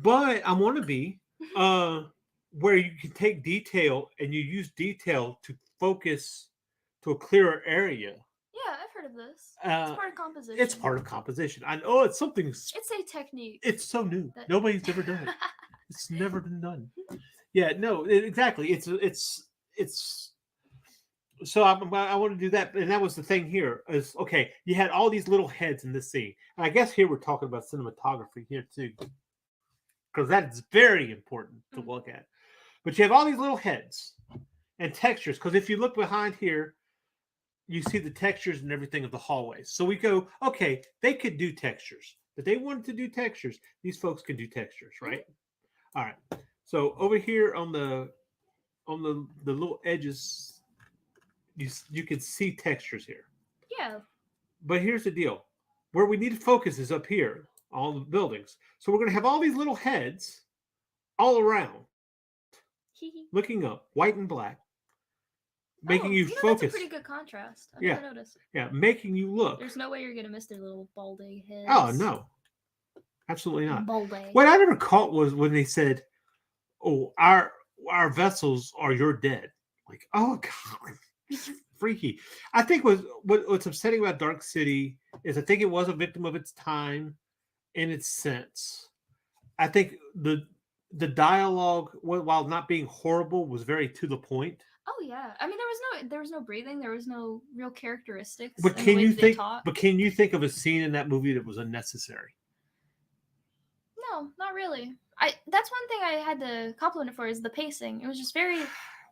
but I want to be. Where you can take detail and you use detail to focus to a clearer area. Yeah, I've heard of this. Uh, It's part of composition. It's part of composition. I know it's something. It's a technique. It's so new. that- Nobody's ever done it. It's never been done. Yeah, no, exactly. It's. So I want to do that, and that was the thing here. Is okay. You had all these little heads in this scene, and I guess here we're talking about cinematography here too, because that's very important to Mhm. look at. But you have all these little heads and textures. Because if you look behind here, you see the textures and everything of the hallways. So we go, okay, they could do textures. If they wanted to do textures, these folks can do textures, right? All right. So over here on the little edges, you can see textures here. Yeah. But here's the deal. Where we need to focus is up here, all the buildings. So we're going to have all these little heads all around, looking up, white and black, making you focus. That's a pretty good contrast. I've Yeah. never noticed. Yeah, making you look. There's no way you're gonna miss their little bald-egg heads. Oh, no. Absolutely not. Bald-egg. What I never caught was when they said, "Oh, our vessels are your dead." Like, oh god, freaky. I think what's upsetting about Dark City is I think it was a victim of its time, in its sense. I think the dialogue, while not being horrible, was very to the point. Oh yeah. I mean, there was no breathing. There was no real characteristics. But in the can way you that they think? talk. But can you think of a scene in that movie that was unnecessary? No, not really. That's one thing I had to compliment it for is the pacing. It was just very.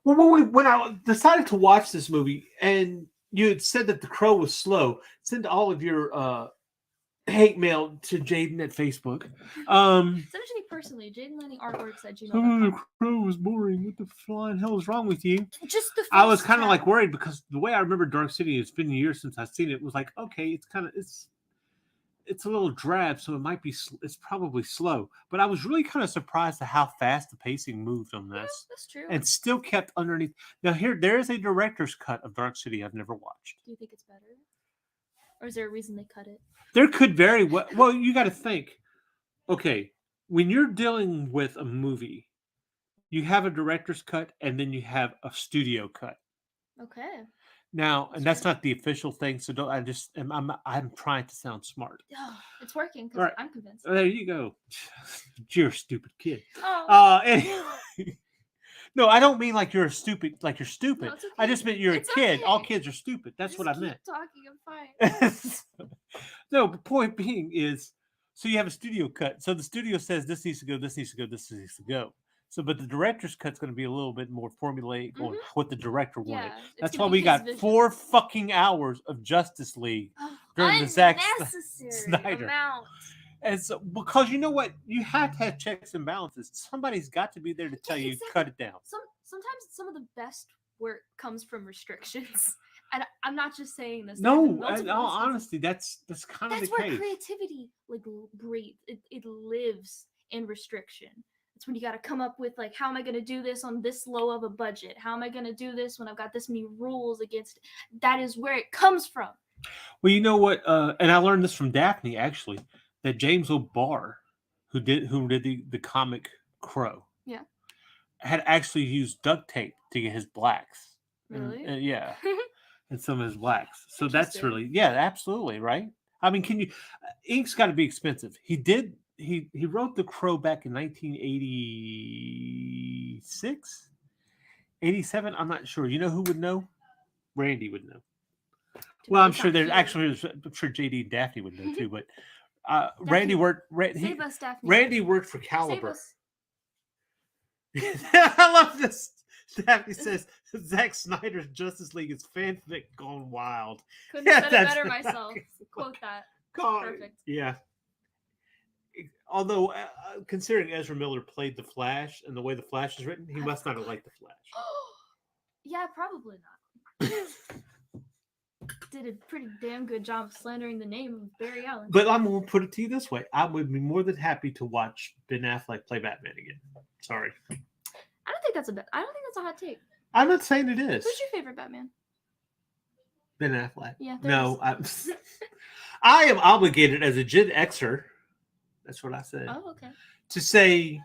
Well, when I decided to watch this movie, and you had said that The Crow was slow, send all of your hate mail to Jaden at Facebook. Send it to me personally. Jaden Lanning Artworks at The gmail.com. Crow was boring. What the flying hell is wrong with you? Just the. I was first kind of like half. worried because the way I remember Dark City, it's been years since I've seen it. Was like, okay, it's a little drab, so it might be. It's probably slow, but I was really kind of surprised at how fast the pacing moved on Yeah, this, that's true. and still kept underneath. Now there is a director's cut of Dark City I've never watched. Do you think it's better, or is there a reason they cut it? There could very well. Well, you got to think. Okay, when you're dealing with a movie, you have a director's cut, and then you have a studio cut. Okay. Now, That's and that's right. not the official thing, so don't. I'm trying to sound smart. Oh, it's working because Alright. I'm convinced. There you go. You're a stupid kid. Oh, Anyway. No, I don't mean like you're stupid. Like you're stupid. No, it's I okay. just meant you're It's a kid. All okay. kids are stupid. That's just what I keep meant. Talking, I'm fine. No, the point being is So you have a studio cut. So the studio says this needs to go, this needs to go, this needs to go. So, but the director's cut's going to be a little bit more formulaic on what the director wanted. Yeah, it's That's gonna why be we his got vision. 4 fucking hours of Justice League during the Zack Unnecessary Snyder. amount. And so, because you know what, you have to have checks and balances. Somebody's got to be there to tell you Exactly. cut it down. Sometimes some of the best work comes from restrictions, and I'm not just saying this. No, There's in multiple all instances. honesty, that's kind of That's the where case. creativity like breathes. It lives in restriction. It's when you got to come up with like, how am I going to do this on this low of a budget? How am I going to do this when I've got this many rules against it? That is where it comes from. Well, you know what, and I learned this from Daphne actually, that James O'Barr, who did the comic Crow, Yeah. had actually used duct tape to get his blacks. Really? Yeah, and some of his blacks. So that's Interesting. really, yeah, absolutely right. I mean, can you? Ink's got to be expensive. He wrote the Crow back in 1986, 87. I'm not sure. You know who would know? Randy would know. Well, I'm sure there's actually, I'm sure JD and Daphne would know too, but Randy worked. Save us, Daphne. Randy worked for Save Caliber. us. I love this. Daphne says Zack Snyder's Justice League is fanfic gone wild. Couldn't Yeah, have said it that's better right. myself. Quote that. God, Perfect. yeah. Although, considering Ezra Miller played the Flash and the way the Flash is written, he must not have liked the Flash. Yeah, probably not. Did a pretty damn good job of slandering the name of Barry Allen. But I'm going to put it to you this way: I would be more than happy to watch Ben Affleck play Batman again. Sorry, I don't think that's a hot take. I'm not saying it is. Who's your favorite Batman? Ben Affleck. Yeah, there No, it I am obligated as a Gen Xer. That's what I said. Oh, okay. To say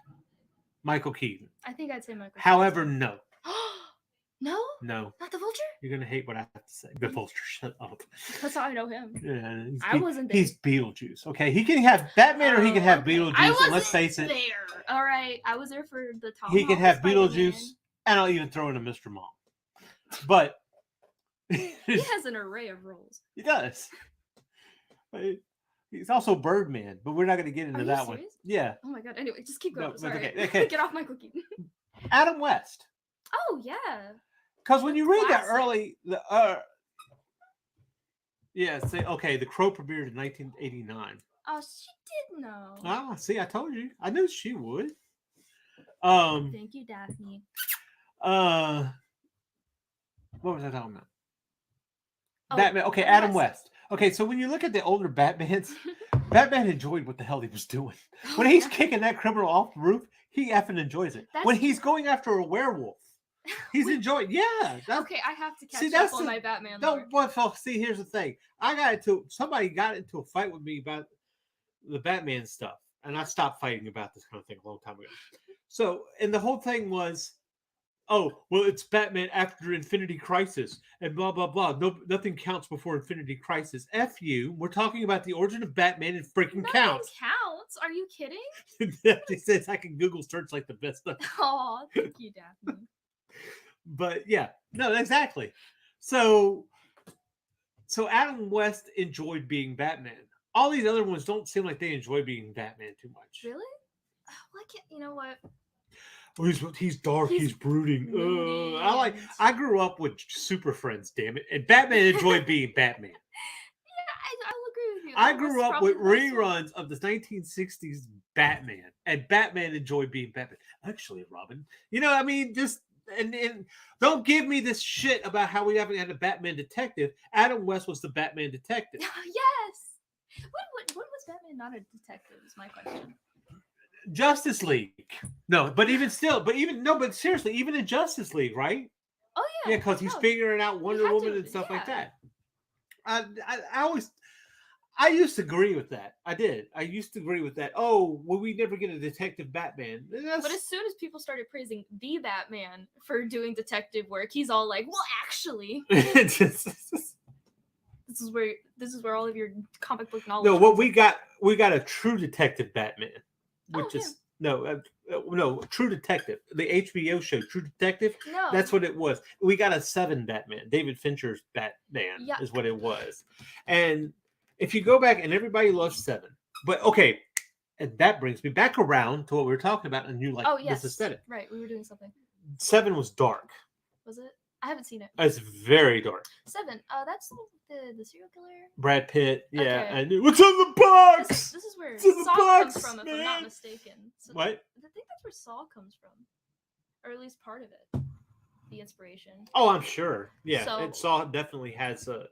Michael Keaton. I think I'd say Michael. However, no, No, no, not the Vulture. you're gonna hate what I have to say. The Vulture, shut up. That's how I know him. Yeah, I wasn't there. He's Beetlejuice. Okay, he can have Batman or he can have okay. Beetlejuice. I And wasn't let's face it, there. All right, I was there for the top. he can have Beetlejuice, and I'll even throw in a Mr. Mom. But He has an array of roles. he does. He's also Birdman, but we're not going to get into Are you that one. serious? Yeah, Oh my god. Anyway, just keep No, going. that's Sorry. okay. Get off Michael Keaton. Adam West. Oh yeah. Because when The you read that classic. say okay, The Crow premiered in 1989. Oh, she did know. Ah, see, I told you. I knew she would. What Thank you, Daphne. was I talking about? Oh, Batman. Okay, Adam West. Okay, so when you look at the older Batmans, Batman enjoyed what the hell he was doing. When he's kicking that criminal off the roof, he effing enjoys it. That's- When he's going after a werewolf, he's enjoying. Yeah. That's, Okay, I have to catch See, up that's on the- my Batman. no, lore. but folks, see, here's the thing. Somebody got into a fight with me about the Batman stuff, and I stopped fighting about this kind of thing a long time ago. So, and the whole thing was, oh, well, it's Batman after Infinity Crisis, and blah blah blah. No, nothing counts before Infinity Crisis. F you. We're talking about the origin of Batman and freaking Nothing counts. counts. Are you kidding? He says I can Google search like the best stuff. Oh, thank you, Daphne. But yeah, no, exactly. So Adam West enjoyed being Batman. All these other ones don't seem like they enjoy being Batman too much. Really? Why can't you know what? Oh, he's dark, he's brooding. moody I grew up with Super Friends, damn it, and Batman enjoyed being Batman. Yeah, I'll agree with you. I That was grew up probably with the best one. reruns of the 1960s Batman, and Batman enjoyed being Batman. Actually, Robin, I mean, just and don't give me this shit about how we haven't had a Batman detective. Adam West was the Batman detective. Yes. When was Batman not a detective? Is my question. Justice League, no, but even still, but seriously, even in Justice League, right? Oh yeah. Yeah, because he's no. figuring out Wonder had Woman to, and stuff like yeah. that. I used to agree with that. I did. I used to agree with that. Oh, well, we never get a detective Batman. But as soon as people started praising the Batman for doing detective work, he's all like, "Well, actually, this is where all of your comic book knowledge." no, comes what in." we got a true detective Batman, which Oh, is no True Detective, the HBO show True Detective. No, That's what it was. We got a 7 Batman, David Fincher's Batman Yuck. is what it was. And if you go back, and everybody loves 7, But okay, and that brings me back around to what we were talking about, and you like Oh yes, this aesthetic. right. We were doing something. 7 was dark. Was it? I haven't seen it. It's very dark. 7. That's the serial killer. Brad Pitt, yeah, Okay. and what's in the box? This is where It's in the Saw box, comes from, if I'm man. not mistaken. So What? I think that's where Saw comes from, or at least part of it. The inspiration. Oh, I'm sure. Yeah, So- it Saw definitely has a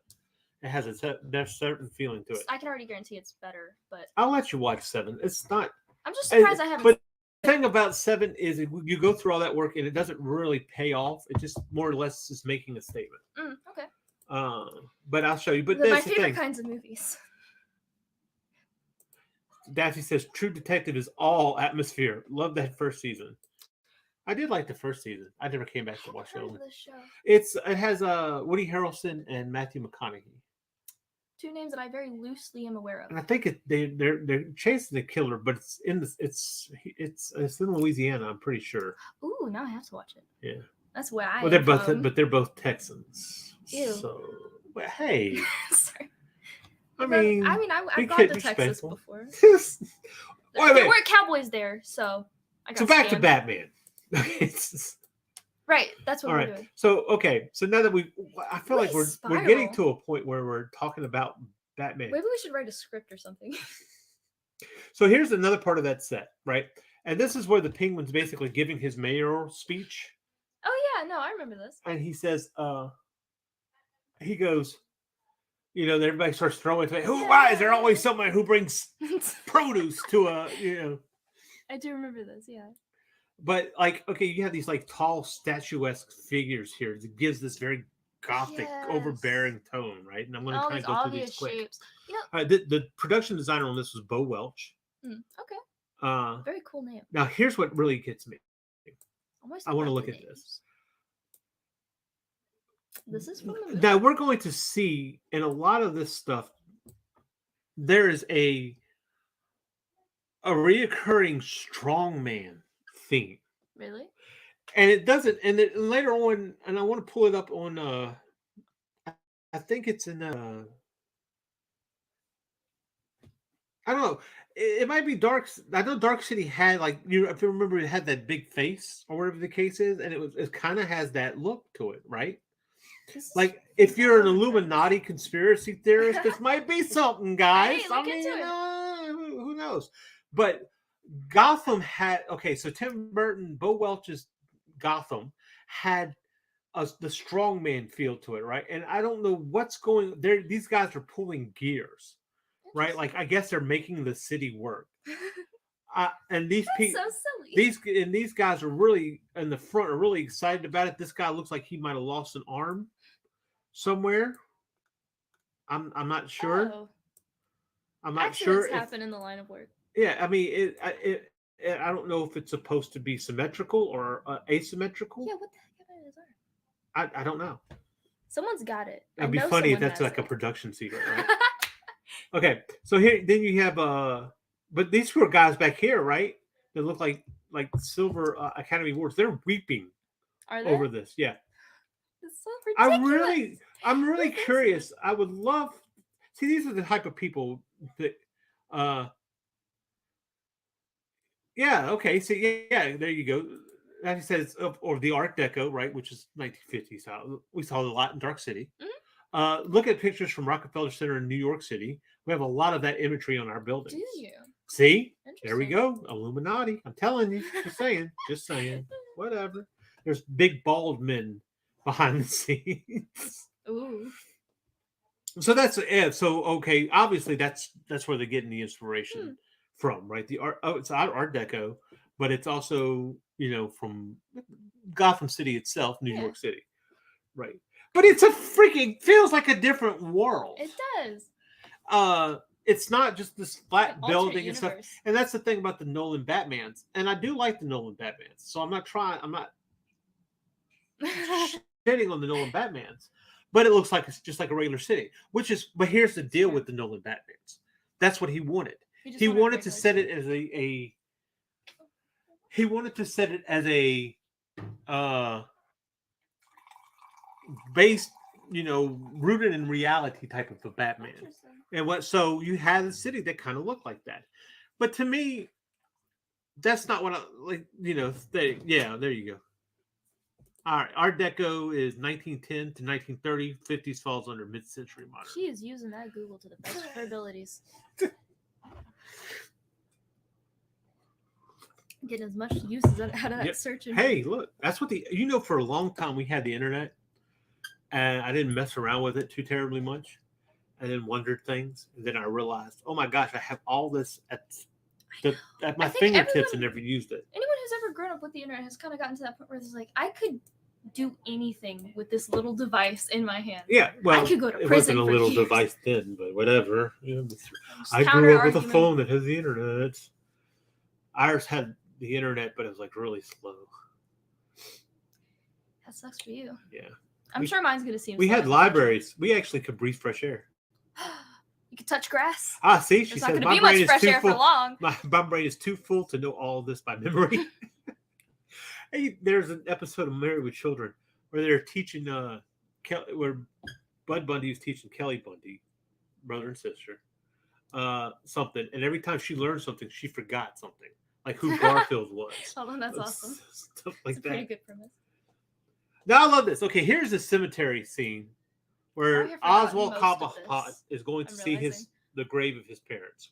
there's certain feeling to it. I can already guarantee it's better, but I'll let you watch 7. It's not. I'm just surprised I haven't. But the thing about 7 is you go through all that work and it doesn't really pay off. It just more or less is making a statement. Okay. But I'll show you. But My that's the favorite thing. kinds of movies. Daphne says True Detective is all atmosphere. Love that first season. I did like the first season. I never came back to watch it. Heard of this show. It has Woody Harrelson and Matthew McConaughey. 2 names that I very loosely am aware And I of. think they're chasing the killer, but it's in Louisiana. I'm pretty sure. Ooh, now I have to watch it. Yeah. That's where I. Well, they're am both, from. but they're both Texans. Ew. So, but hey, Sorry. I mean, I've be gone to kid Texas respectful. before. Wait, There wait. were cowboys there, so I got So back to scammed. Batman. Right, that's what All we're right. doing. So okay. So now that I feel like Nice we're getting spiral. to a point where we're talking about Batman. Maybe we should write a script or something. So here's another part of that set, right? And this is where the Penguin's basically giving his mayoral speech, Oh yeah, no, I remember this. and he says, he goes, everybody starts throwing things. Why is there always someone who brings produce to I do remember this. Yeah. But like, okay, you have these like tall statuesque figures here. It gives this very gothic, Yes. overbearing tone, right? And I'm going to All kind these of go through obvious these quick. shapes. You know. The production designer on this was Bo Welch. Okay. Very cool name. Now here's what really gets me. Almost I want to like look the at this. names. This is from the movie. Now we're going to see in a lot of this stuff, there is a reoccurring strongman theme. Really? And it doesn't, and then later on, and I want to pull it up on I think it's in I don't know. It might be Dark. I know Dark City had like if you remember, it had that big face or whatever the case is, and it kind of has that look to it, right? This is- Like if you're an Illuminati conspiracy theorist, this might be something, guys. Hey, look into it. Who knows? But Gotham had so Tim Burton, Bo Welch's Gotham had the strongman feel to it, right? And I don't know what's going there. These guys are pulling gears, right? Like I guess they're making the city work. And these That's people, so silly. these guys are really in the front are really excited about it. This guy looks like he might have lost an arm somewhere. I'm not sure. Oh. I'm not Accidents sure. happen in the line of work. Yeah, I mean, I don't know if it's supposed to be symmetrical or asymmetrical. Yeah, what the heck is that? I don't know. Someone's got it. I It'd be know funny if someone that's has like a it. production secret, right? Okay, so here then you have but these poor guys back here, right? They look like silver Academy Awards. They're weeping Are they? over this. Yeah, It's so ridiculous. I'm really What is curious. I would love. See, these are the type of people that. Yeah. Okay. So yeah, there you go. Like I said, it's or the Art Deco, right? Which is 1950s style. We saw a lot in Dark City. Look at pictures from Rockefeller Center in New York City. We have a lot of that imagery on our buildings. Do you? See, there we Interesting. go. Illuminati. I'm telling you. Just saying. Just saying. Whatever. There's big bald men behind the scenes. Ooh. So that's it. So okay, obviously that's where they're getting the inspiration from, right? The art. Oh, it's Art Deco, but it's also from Gotham City itself, New Yeah. York City, right? But it's a freaking feels like a different world. It does. It's not just this flat An alternate building and stuff. universe. And that's the thing about the Nolan Batmans. And I do like the Nolan Batmans. So I'm not shitting on the Nolan Batmans. But it looks like it's just like a regular city. But here's the deal with the Nolan Batmans. That's what he wanted. just He wanted wanted to regular set city. it as he wanted to set it as a based rooted in reality type of a Batman. Interesting. And so you had a city that kind of looked like that. But to me, that's not what I like. There you go. All right, Art Deco is 1910 to 1930. 50s falls under mid-century modern. She is using that Google to the best of her abilities. Getting as much use out of that Yep. search. Hey, look, that's what for a long time we had the internet, and I didn't mess around with it too terribly much. I then wondered things, and then I realized, oh my gosh, I have all this at my I think fingertips and everyone- never used it. Anyone who's ever grown up with the internet has kind of gotten to that point where it's like, I could do anything with this little device in my hand. Yeah, well, I could go to it prison wasn't a for little years. device then, but whatever. Just I grew up with a counter-argument. phone that has the internet. Ours had the internet, but it was like really slow. That sucks for you. Yeah. I'm sure mine's gonna seem. We slow had in the future. libraries. We actually could breathe fresh air. You could touch grass. Ah, see, she There's not says gonna my be brain much is fresh too air for full. long. My brain is too full to know all of this by memory. Hey, there's an episode of Married with Children where they're teaching where Bud Bundy is teaching Kelly Bundy, brother and sister, something, and every time she learned something, she forgot something, like who Garfield was. Oh, that's awesome. Stuff like That's a pretty that. good premise. Now I love this. Okay, here's the cemetery scene I where have forgotten Oswald most of Cobblepot this, is going to I'm see realizing. the grave of his parents,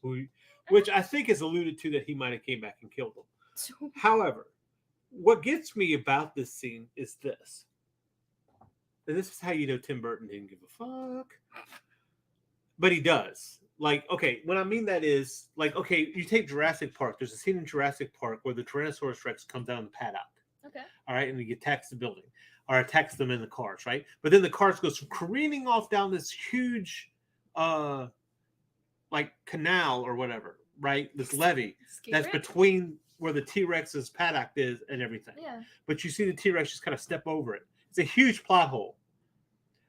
which I think is alluded to that he might have came back and killed them. However, what gets me about this scene is this. And this is how you know Tim Burton didn't give a fuck. But he does. Like, okay, what I mean that is, like, okay, you take Jurassic Park. There's a scene in Jurassic Park where the Tyrannosaurus Rex comes down the paddock. Okay. All right, and he attacks the building. Or attacks them in the cars, right? But then the cars goes careening off down this huge like canal or whatever, right? This levee Skate that's ramp? between where the T-Rex's paddock is and everything. Yeah. But you see the T-Rex just kind of step over it. It's a huge plot hole.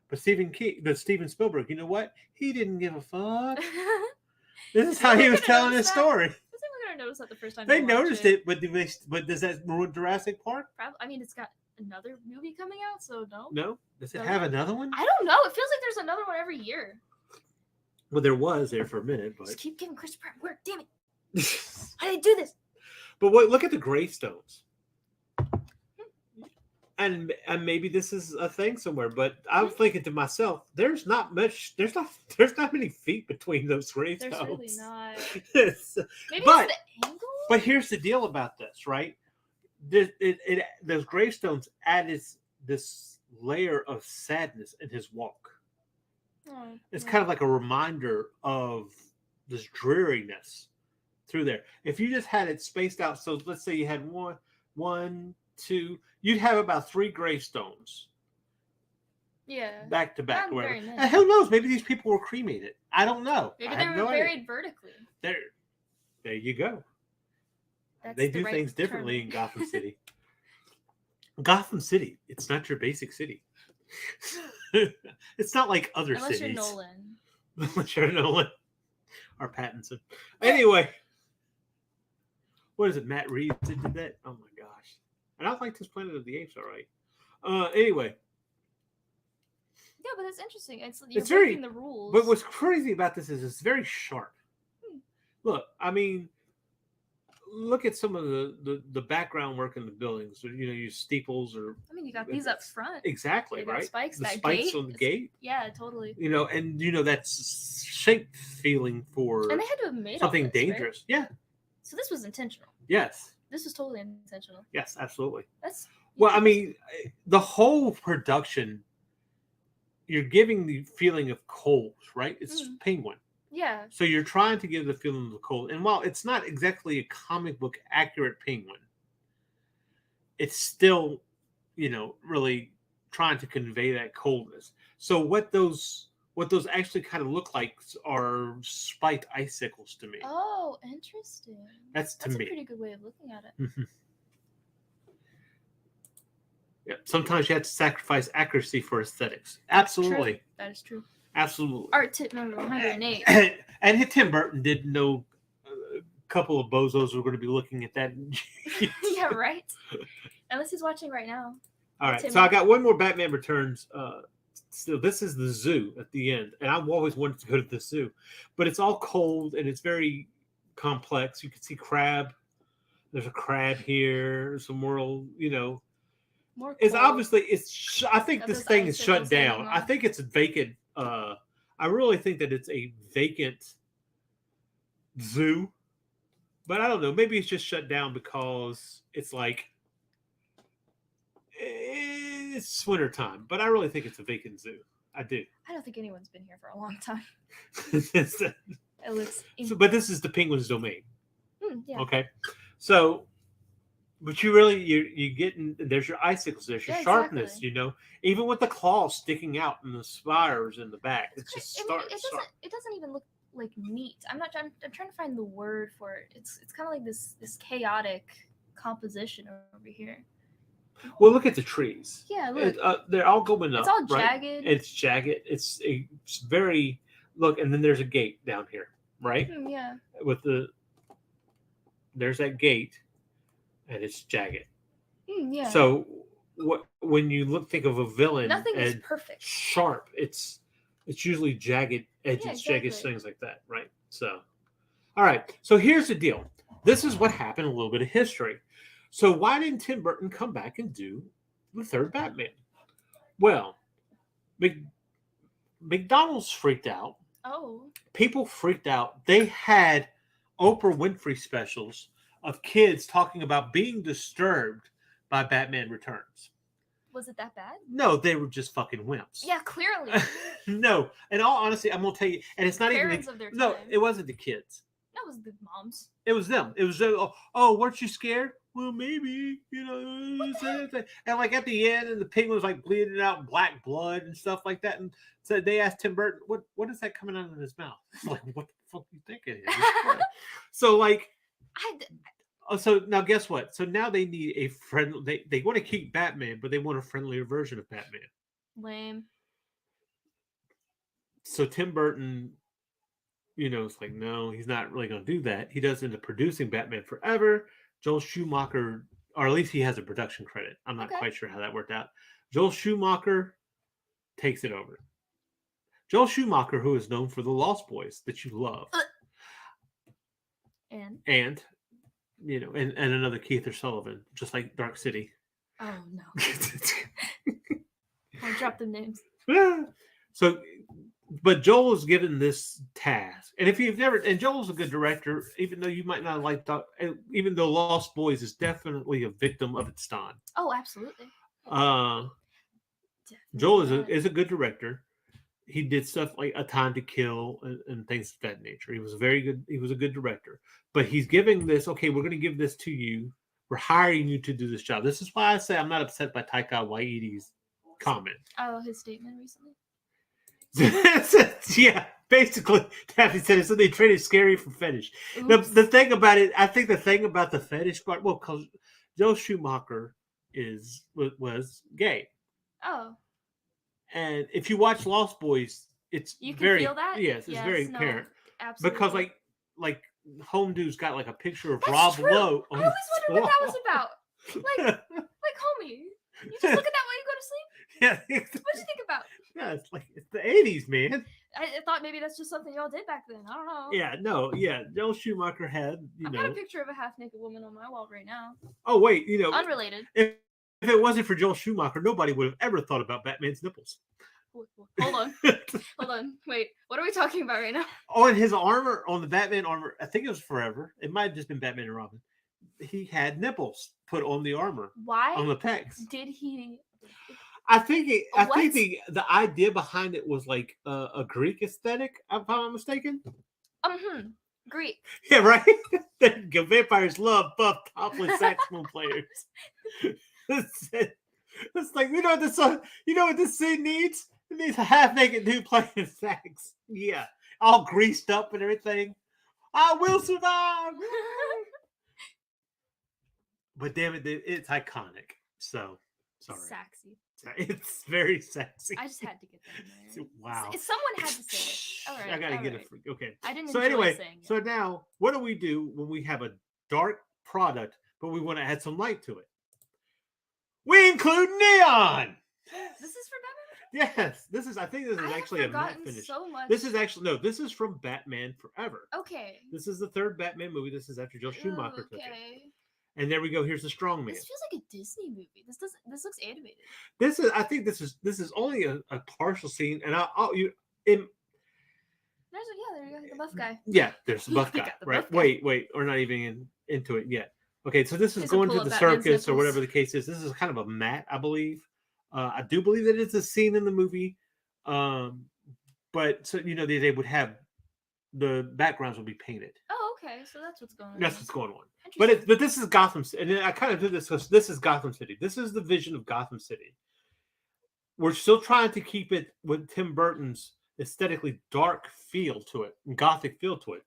But Steven Spielberg, you know what? He didn't give a fuck. This is how he was telling his story. I think we're gonna notice that the first time They watch noticed it, but does that ruin Jurassic Park? I mean, it's got another movie coming out, so no. No. Does it No. have another one? I don't know. It feels like there's another one every year. Well, there was there for a minute, but Just keep giving Chris Pratt work. Damn it! How did they do this? But look at the gravestones. And maybe this is a thing somewhere, but I'm thinking to myself, there's not many feet between those gravestones. There's really not. Yes. Maybe But- it's the angle. But here's the deal about this, right? Those gravestones added this layer of sadness in his walk. Oh, It's yeah. kind of like a reminder of this dreariness through there. If you just had it spaced out, so let's say you had one, two, you'd have about 3 gravestones Yeah. back to back. Not Or whatever. very many. And who knows? Maybe these people were cremated. I don't know. Maybe I they have were no idea. buried vertically. There you go. That's They the do right things term. differently in Gotham City. Gotham City, it's not your basic city. It's not like other Unless cities. you're Nolan. Unless you're Nolan or Pattinson. Anyway, what is it? Matt Reeves that did that? Oh my gosh. And I like this Planet of the Apes, all right. Anyway, Yeah, but that's interesting. You're It's very- breaking the rules. but what's crazy about this is it's very sharp. Hmm. Look, I mean, look at some of the background work in the buildings. You steeples or I mean, you got these up front. exactly You got right. spikes, The that spikes gate on the is- gate. Yeah, totally. And that's shape feeling for And they had to have made all something this, right? dangerous. Yeah. So this was intentional. Yes. This was totally intentional. Yes. Absolutely. That's Well, I mean, the whole production, you're giving the feeling of cold, right? It's Mhm. Penguin. yeah. So you're trying to give the feeling of the cold. And while it's not exactly a comic book accurate Penguin, it's still, really trying to convey that coldness. So what those actually kind of look like are spiked icicles to me. Oh, interesting. That's to That's a me. pretty good way of looking at it. Mhm. Yeah. Sometimes you have to sacrifice accuracy for aesthetics. Absolutely. That is true. Absolutely. Art tip number 108. And Tim Burton didn't know a couple of bozos were going to be looking at that. Yeah, right. Unless he's watching right now. All right. Tim So I got one more Batman Returns So this is the zoo at the end, and I've always wanted to go to the zoo, but it's all cold and it's very complex. You can see crab. There's a crab here. Some more, More it's cold. obviously I think Got this those thing is shut icicles down. hanging I off. think it's a vacant. I really think that it's a vacant zoo, but I don't know. Maybe it's just shut down because it's like it's winter time. But I really think it's a vacant zoo. I do. I don't think anyone's been here for a long time. So, It looks. but this is the penguin's domain. Yeah. Okay, so. But you getting there's your icicles, there's your Yeah, sharpness, exactly. even with the claws sticking out and the spires in the back. It's just I mean, it doesn't even look like meat. I'm trying to find the word for it. It's kind of like this chaotic composition over here. Well, look at the trees. Yeah, look. They're all going up. It's all right? jagged. It's jagged. It's very look, and then there's a gate down here, right? Yeah. There's that gate, and it's jagged. Yeah. So when you think of a villain, nothing is and perfect. sharp, it's usually jagged edges, exactly. jagged things like that, right? So, all right. So here's the deal. This is what happened. A little bit of history. So why didn't Tim Burton come back and do the third Batman? Well, McDonald's freaked out. Oh. People freaked out. They had Oprah Winfrey specials of kids talking about being disturbed by Batman Returns. Was it that bad? No, they were just fucking wimps. Yeah, clearly. No, in all honesty, I'm gonna tell you, and it's not Parents even of their no, time. it wasn't the kids. That was the moms. It was them. It was oh, weren't you scared? Well, maybe, and like at the end, and the penguin was like bleeding out black blood and stuff like that. And so they asked Tim Burton, what is that coming out of his mouth? Like, what the fuck do you think it is? So like, so now guess what? So now they need a friend. They want to keep Batman, but they want a friendlier version of Batman. Lame. So Tim Burton, it's like, no, he's not really going to do that. He does end up producing Batman Forever. Joel Schumacher, or at least he has a production credit. I'm not quite sure how that worked out. Joel Schumacher takes it over. Joel Schumacher, who is known for The Lost Boys that you love. And and another Keith Sullivan, just like Dark City. Oh, no. I dropped the names. So, but Joel is given this task, and if you've never, and Joel's a good director, even though you might not like, even though Lost Boys is definitely a victim of its time. Oh, absolutely. Joel is a good director. He did stuff like A Time to Kill and things of that nature. He was a good director. But he's giving this, okay, we're going to give this to you. We're hiring you to do this job. This is why I say I'm not upset by Taika Waititi's comment. Oh, his statement recently? Yeah, basically, Daphne said it. So they traded scary for fetish. The thing about it, I think the thing about the fetish part, well, because Joel Schumacher was gay. Oh. And if you watch Lost Boys, you can very feel that. Yes, it's very apparent. Absolutely. Because like Home Dude's got like a picture of That's Rob true. Lowe. I always wondered what that was about. Like homie, you just look at that while you go to sleep. Yeah. What'd you think about? Yeah, it's the 80s, man. I thought maybe that's just something y'all did back then. I don't know. Yeah, no, yeah. Joel Schumacher had, I've got a picture of a half-naked woman on my wall right now. Oh wait, Unrelated. If it wasn't for Joel Schumacher, nobody would have ever thought about Batman's nipples. Hold on. Hold on. Wait, what are we talking about right now? Oh, and his armor, on the Batman armor, I think it was Forever. It might have just been Batman and Robin. He had nipples put on the armor. Why? On the pecs. Did he? I think the idea behind it was like a Greek aesthetic, if I'm not mistaken. Greek. Yeah, right? Vampires love buff topless saxophone players. It's like, what this scene needs? It needs a half-naked dude playing sax. Yeah. All greased up and everything. I will survive. But damn it, it's iconic. So, sorry. Sexy. It's very sexy. I just had to get that in there. Wow. Someone had to say it. All right. I gotta get it. Okay. I didn't. So anyway, so now, what do we do when we have a dark product, but we want to add some light to it? We include neon. This is for Batman. Yes, this is. I think this is I have actually a matte forgotten finish. so much. This is actually no. This is from Batman Forever. Okay. This is the third Batman movie. This is after Joe Schumacher took it. Okay. And there we go. Here's the Strong Man. This feels like a Disney movie. This doesn't. This looks animated. This is. I think this is only a partial scene, and I'll you. In, There you go. The buff guy. yeah, there's the buff We guy, got the right? buff guy. Wait, we're not even into it yet. Okay, so this is He's a going to pull the up Batman's circus or nipples. whatever the case is. This is kind of a matte, I believe. I do believe that it's a scene in the movie. But so they would have the backgrounds would be painted. Oh, okay. So that's what's going on. That's what's going on. Interesting. But this is Gotham City, and I kind of did this because this is Gotham City. This is the vision of Gotham City. We're still trying to keep it with Tim Burton's aesthetically dark feel to it, and gothic feel to it.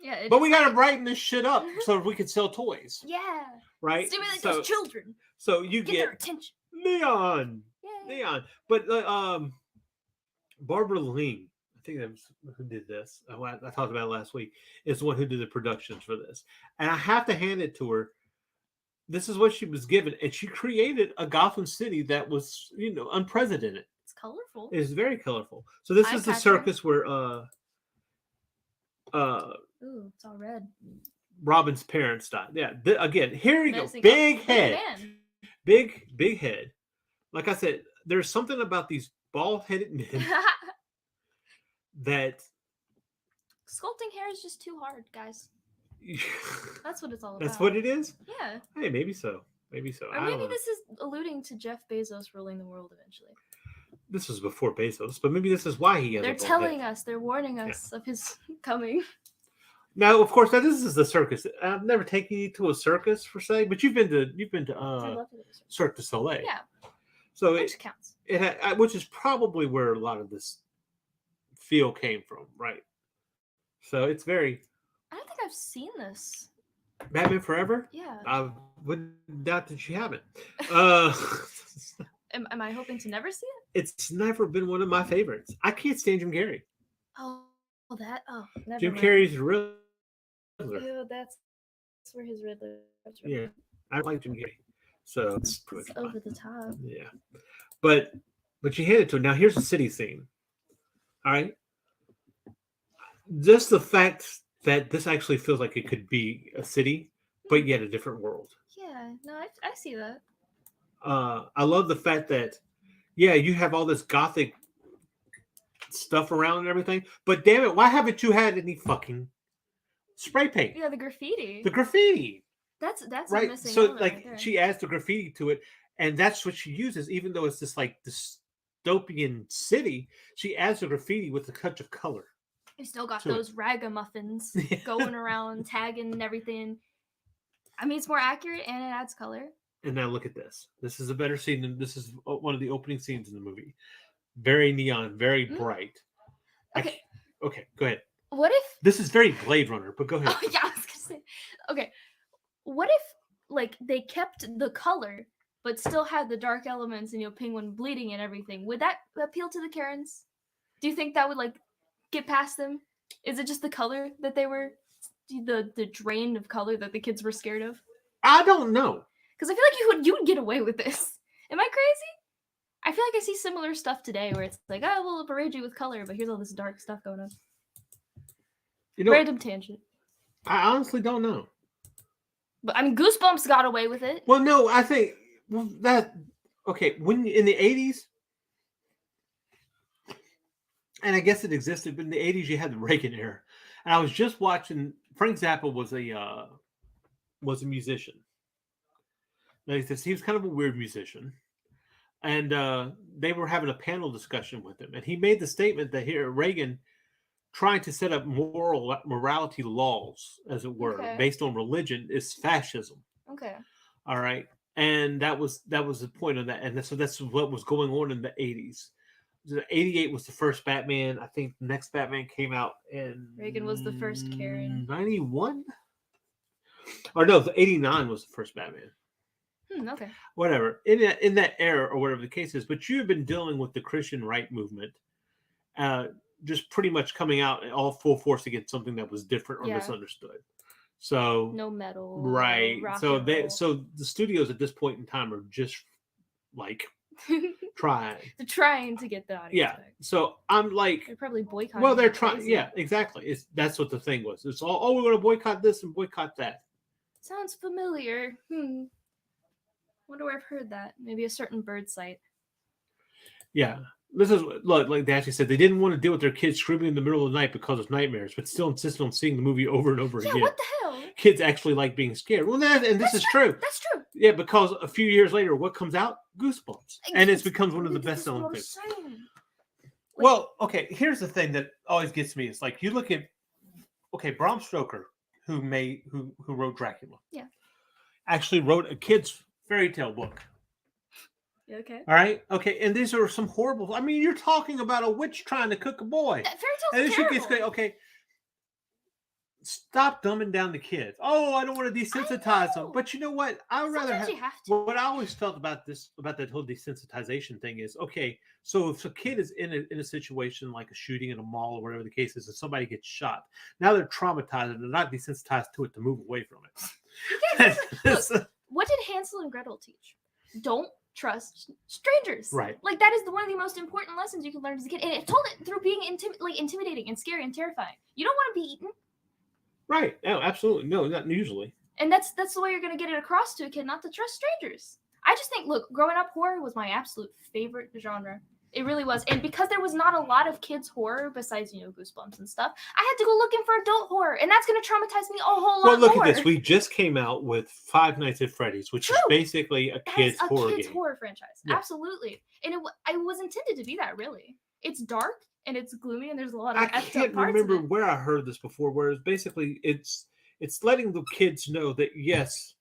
Yeah. But we got to brighten this shit up so we can sell toys, Yeah. right? Stimulate so, those children. so you Get their get attention. neon, Yeah. But Barbara Ling, I think that was who did this. I talked about it last week. Is the one who did the productions for this, and I have to hand it to her. This is what she was given, and she created a Gotham City that was, unprecedented. It's colorful. It's very colorful. So this is the Eye-catcher. circus where Ooh, it's all red. Robin's parents died. Yeah. Again, here you go. Menacing- Big oh, head. man. Big head. Like I said, there's something about these bald-headed men that Sculpting hair is just too hard, guys. That's what it's all about. that's what it is. Yeah. Hey, maybe so. Maybe so. Or I don't maybe know. this is alluding to Jeff Bezos ruling the world eventually. This was before Bezos, but maybe this is why he has. They're a bald telling head. us, they're warning us of his coming. Now, of course, this is the circus. I've never taken you to a circus per se, but you've been to I love it. Cirque du Soleil. Yeah, So which counts. which is probably where a lot of this feel came from, right? So it's very I don't think I've seen this. Batman Forever. Yeah. I wouldn't doubt that you haven't. Am I hoping to never see it? It's never been one of my favorites. I can't stand Jim Carrey. Oh, that. Oh, never Jim mind. Carrey's real. Ew, that's where his Riddler. Yeah, I like Jim Carrey. So it's It's pretty over the top. yeah, but you hand it to him. Now here's the city scene. All right, just the fact that this actually feels like it could be a city, but yet a different world. Yeah, no, I see that. I love the fact that you have all this gothic stuff around and everything, but damn it, why haven't you had any fucking spray paint? Yeah, the graffiti. The graffiti. That's a Right, missing so element like right there. she adds the graffiti to it, and that's what she uses, even though it's this like dystopian city. She adds the graffiti with a touch of color. You still got to it. those ragamuffins going around, tagging and everything. I mean, it's more accurate and it adds color. And now look at this. This is a better scene than this is one of the opening scenes in the movie. Very neon, very Mm. bright. Okay. Okay, go ahead. What if? This is very Blade Runner, but go ahead. Oh yeah, I was gonna say. Okay, what if like they kept the color but still had the dark elements and Penguin bleeding and everything? Would that appeal to the Karens? Do you think that would like get past them? Is it just the color that they were the drain of color that the kids were scared of? I don't know. Because I feel like you would get away with this. Am I crazy? I feel like I see similar stuff today where it's like, oh, we'll parade you with color, but here's all this dark stuff going on. You know, Random tangent. I honestly don't know. But I mean, Goosebumps got away with it. Well, no, I think that okay. When in the 80s, and I guess it existed, but in the 80s you had the Reagan era. And I was just watching. Frank Zappa was a musician. Now, he was kind of a weird musician, and they were having a panel discussion with him, and he made the statement that here Reagan trying to set up morality laws, as it were, Okay. based on religion is fascism. Okay. All right. And that was the point of that. And so that's what was going on in the 80s. 88 was the first Batman. I think the next Batman came out in Reagan was the first Karen. 91? Or no, the 89 was the first Batman. Okay. Whatever. In that era or whatever the case is. But you've been dealing with the Christian right movement. Just pretty much coming out all full force against something that was different or Yeah. misunderstood. So No metal. right. rock So and roll. so the studios at this point in time are just like trying. They're trying to get the audience Yeah. back. So I'm like, They're probably boycotting. well, they're like trying. crazy. Yeah, exactly. That's what the thing was. It's all, oh, we're going to boycott this and boycott that. Sounds familiar. Wonder where I've heard that. Maybe a certain bird site. Yeah. This is like they actually said they didn't want to deal with their kids screaming in the middle of the night because of nightmares, but still insisted on seeing the movie over and over Yeah, again. what the hell? Kids actually like being scared. Well, and this is true. That's true. Yeah, because a few years later, what comes out? Goosebumps, and it becomes one of the This is best-selling what I'm things. saying. Well, okay. Here's the thing that always gets me: is like you look at, Bram Stoker, who wrote Dracula. Yeah. Actually wrote a kid's fairy tale book. You okay? All right. Okay. And these are some horrible. I mean, you're talking about a witch trying to cook a boy. Fairy And tales this are shit gets terrible. okay. Stop dumbing down the kids. Oh, I don't want to desensitize them. know. But you know what? I would rather Sometimes have. you have to. What I always felt about that whole desensitization thing is okay. So if a kid is in a situation like a shooting in a mall or whatever the case is, and somebody gets shot, now they're traumatized and they're not desensitized to it to move away from it. Look, what did Hansel and Gretel teach? Don't trust strangers. Right. Like that is one of the most important lessons you can learn as a kid, and it told it through being intimidating and scary and terrifying. You don't want to be eaten, Right. Oh, absolutely. No, not usually. and that's the way you're going to get it across to a kid, not to trust strangers. I just think, look, growing up, horror was my absolute favorite genre. It really was, and because there was not a lot of kids horror besides Goosebumps and stuff, I had to go looking for adult horror, and that's going to traumatize me a whole lot Well, look more. at this. We just came out with Five Nights at Freddy's, which is True. basically a That kid's is a horror kids game. horror franchise. Yeah. Absolutely. And it was intended to be that, really. It's dark and it's gloomy and there's a lot of I effed up can't parts remember of it. where I heard this before. Whereas basically, it's letting the kids know that yes,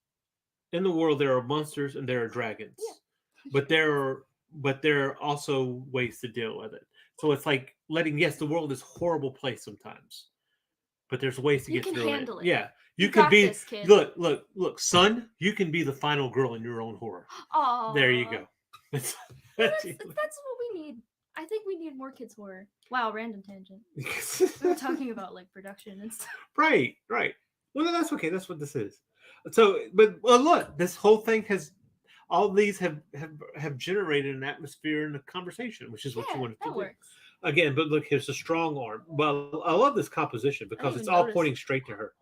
in the world there are monsters and there are dragons, but there are also ways to deal with it. So it's like letting the world is a horrible place sometimes, but there's ways to You get can through handle it. Yeah, you You can got be. this, kid. Look, son. You can be the final girl in your own horror. Aw. There you go. Well, that's what we need. I think we need more kids horror. Wow, random tangent. We were talking about like production and stuff. Right. Well, no, that's okay. That's what this is. So, but look, this whole thing all these have generated an atmosphere and a conversation, which is what you wanted to that do. works. Again, but look, here's a strong arm. Well, I love this composition because it's even all notice. pointing straight to her.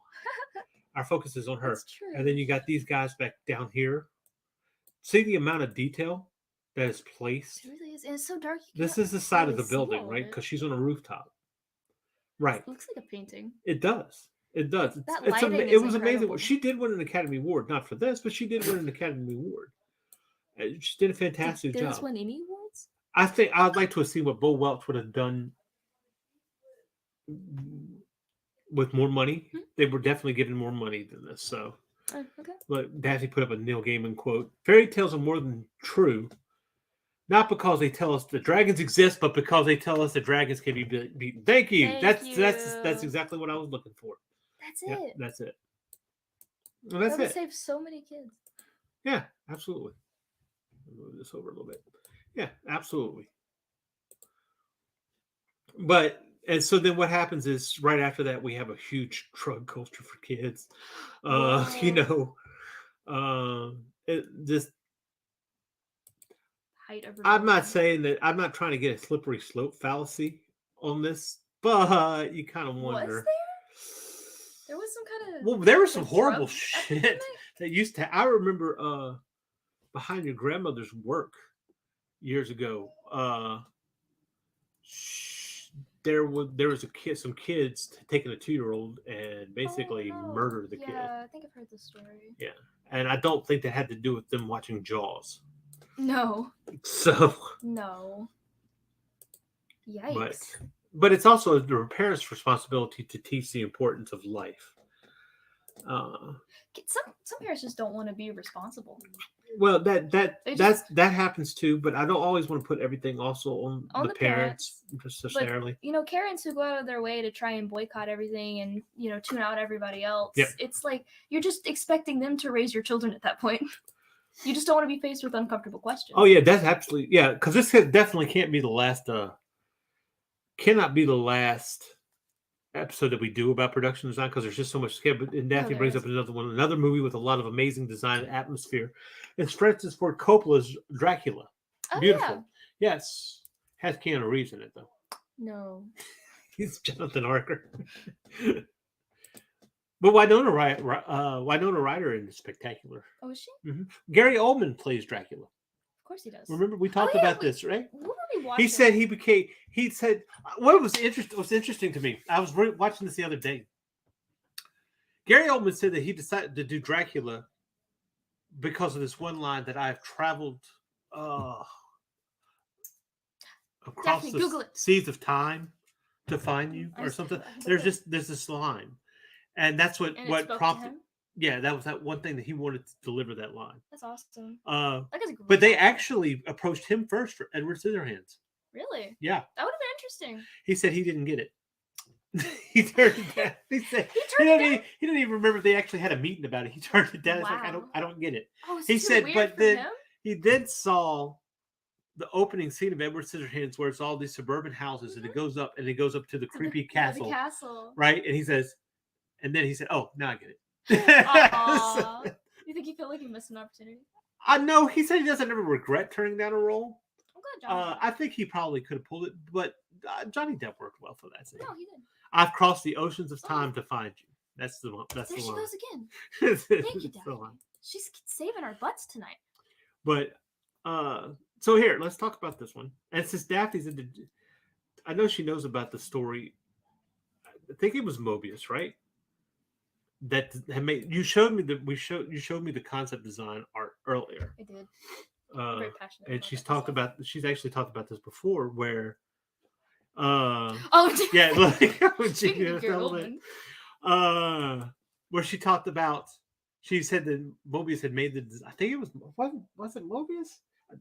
Our focus is on her, That's true. and then you got these guys back down here. See the amount of detail that is placed. It really is. And it's so dark. You This can't is the side of really the see building, all of right? it. Because she's on a rooftop. Right. It looks like a painting. It does. It does. That It's lighting it is was amazing. incredible. She did win an Academy Award, not for this, but she did win an Academy Award. She did a fantastic Did this job. win any awards? I think I'd like to have seen what Bo Welch would have done with more money. Hmm. They were definitely given more money than this. So, Oh, okay. look, Daphne put up a Neil Gaiman quote: "Fairy tales are more than true, not because they tell us the dragons exist, but because they tell us the dragons can be beaten." Thank you. Thank That's you. exactly what I was looking for. That's Yeah, it. that's it. Well, that's that would it. save so many kids. Yeah, absolutely. Move this over a little bit. Yeah, absolutely. But and so then what happens is right after that we have a huge drug culture for kids. Just Height of I'm not rebellion. saying that I'm not trying to get a slippery slope fallacy on this, but you kind of Was wonder. there was some kind of Well, there was some like, horrible drug shit epidemic? that used to. I remember behind your grandmother's work years ago. There was some kids taking a 2-year-old and basically Oh, no. murdered the kid. Yeah, I think I've heard the story. And I don't think that had to do with them watching Jaws. No, So, no. Yikes. but it's also the parents' responsibility to teach the importance of life. Some parents just don't want to be responsible. Well, They that happens too, but I don't always want to put everything also on On the the parents necessarily. Parents who go out of their way to try and boycott everything and tune out everybody else. Yep. It's like you're just expecting them to raise your children at that point. You just don't want to be faced with uncomfortable questions. Oh yeah, that's absolutely because this definitely can't be the last. Cannot be the last episode that we do about production design because there's just so much scale. But Daphne there brings is. up another movie with a lot of amazing design and atmosphere. It's Francis Ford Coppola's Dracula. Oh, Beautiful. Yes. Has Keanu Reeves in it though. No. He's Jonathan Harker. But Winona Ryder is spectacular. Oh, is she? Gary Oldman plays Dracula. Of course he does. Remember we talked yeah, about we- this, right? What were we watching? He said what was interesting to me. I was watching this the other day. Gary Oldman said that he decided to do Dracula because of this one line that I've traveled across Daphne, the Google it. seas of time to find you I or just- something. I There's looked there's this line. And that's what And it spoke to prompted him? yeah, that was that one thing that he wanted to deliver that line. That's awesome. That That guy's a great but they actor. actually approached him first for Edward Scissorhands. Really? Yeah. That would have been interesting. He said he didn't get it. He turned it down. He said He turned it down? he didn't even remember if they actually had a meeting about it. He turned it down. It's like Wow. I don't get it. Oh, is He too said, weird but for then him? he then saw the opening scene of Edward Scissorhands where it's all these suburban houses and it goes up to the To creepy the castle, castle. right? And he says, and then he said, "Oh, now I get it." Aw. You think he felt like he missed an opportunity? I know he said he doesn't ever regret turning down a role. I'm glad John. I think he probably could have pulled it, but Johnny Depp worked well for that scene. No, he didn't. I've crossed the oceans of time to find you. That's the one. That's There the she line. goes again. That's Thank you, the Daphne. line. She's saving our butts tonight. But so here, let's talk about this one. And since Daphne's into, I know she knows about the story. I think it was Mobius, right? That had made you showed me you showed me the concept design art earlier. I did. I'm very passionate. And about she's that talked stuff. about she's actually talked about this before where Oh, yeah, like when she Speaking of Gary development, Oldman. where she talked about she said that Mobius had made I think it was it Mobius?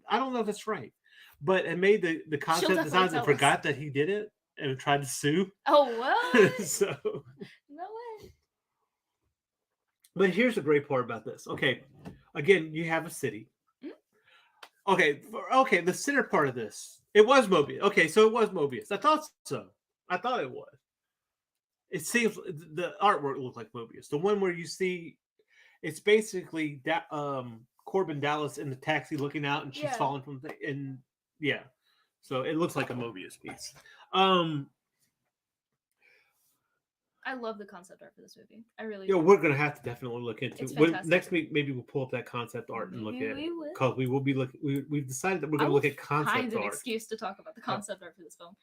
I don't know if that's right, but it made the concept definitely designs and tell us. forgot that he did it and tried to sue. Oh, what? So, No way. but here's the great part about this. Okay, again, you have a city. Okay, the center part of this, it was Mobius. Okay, so it was Mobius. I thought so. I thought it was. It seems the artwork looked like Mobius. The one where you see, it's basically Corbin Dallas in the taxi looking out, and she's Yeah. falling from and yeah, so it looks like a Mobius piece. I love the concept art for this movie. I really Yeah, do. we're gonna have to definitely look into It's it. fantastic. Next week, maybe we'll pull up that concept art and look Maybe at it we will. because we will be looking. We've decided that we're I gonna will look at find concept an art excuse to talk about the concept art for this film.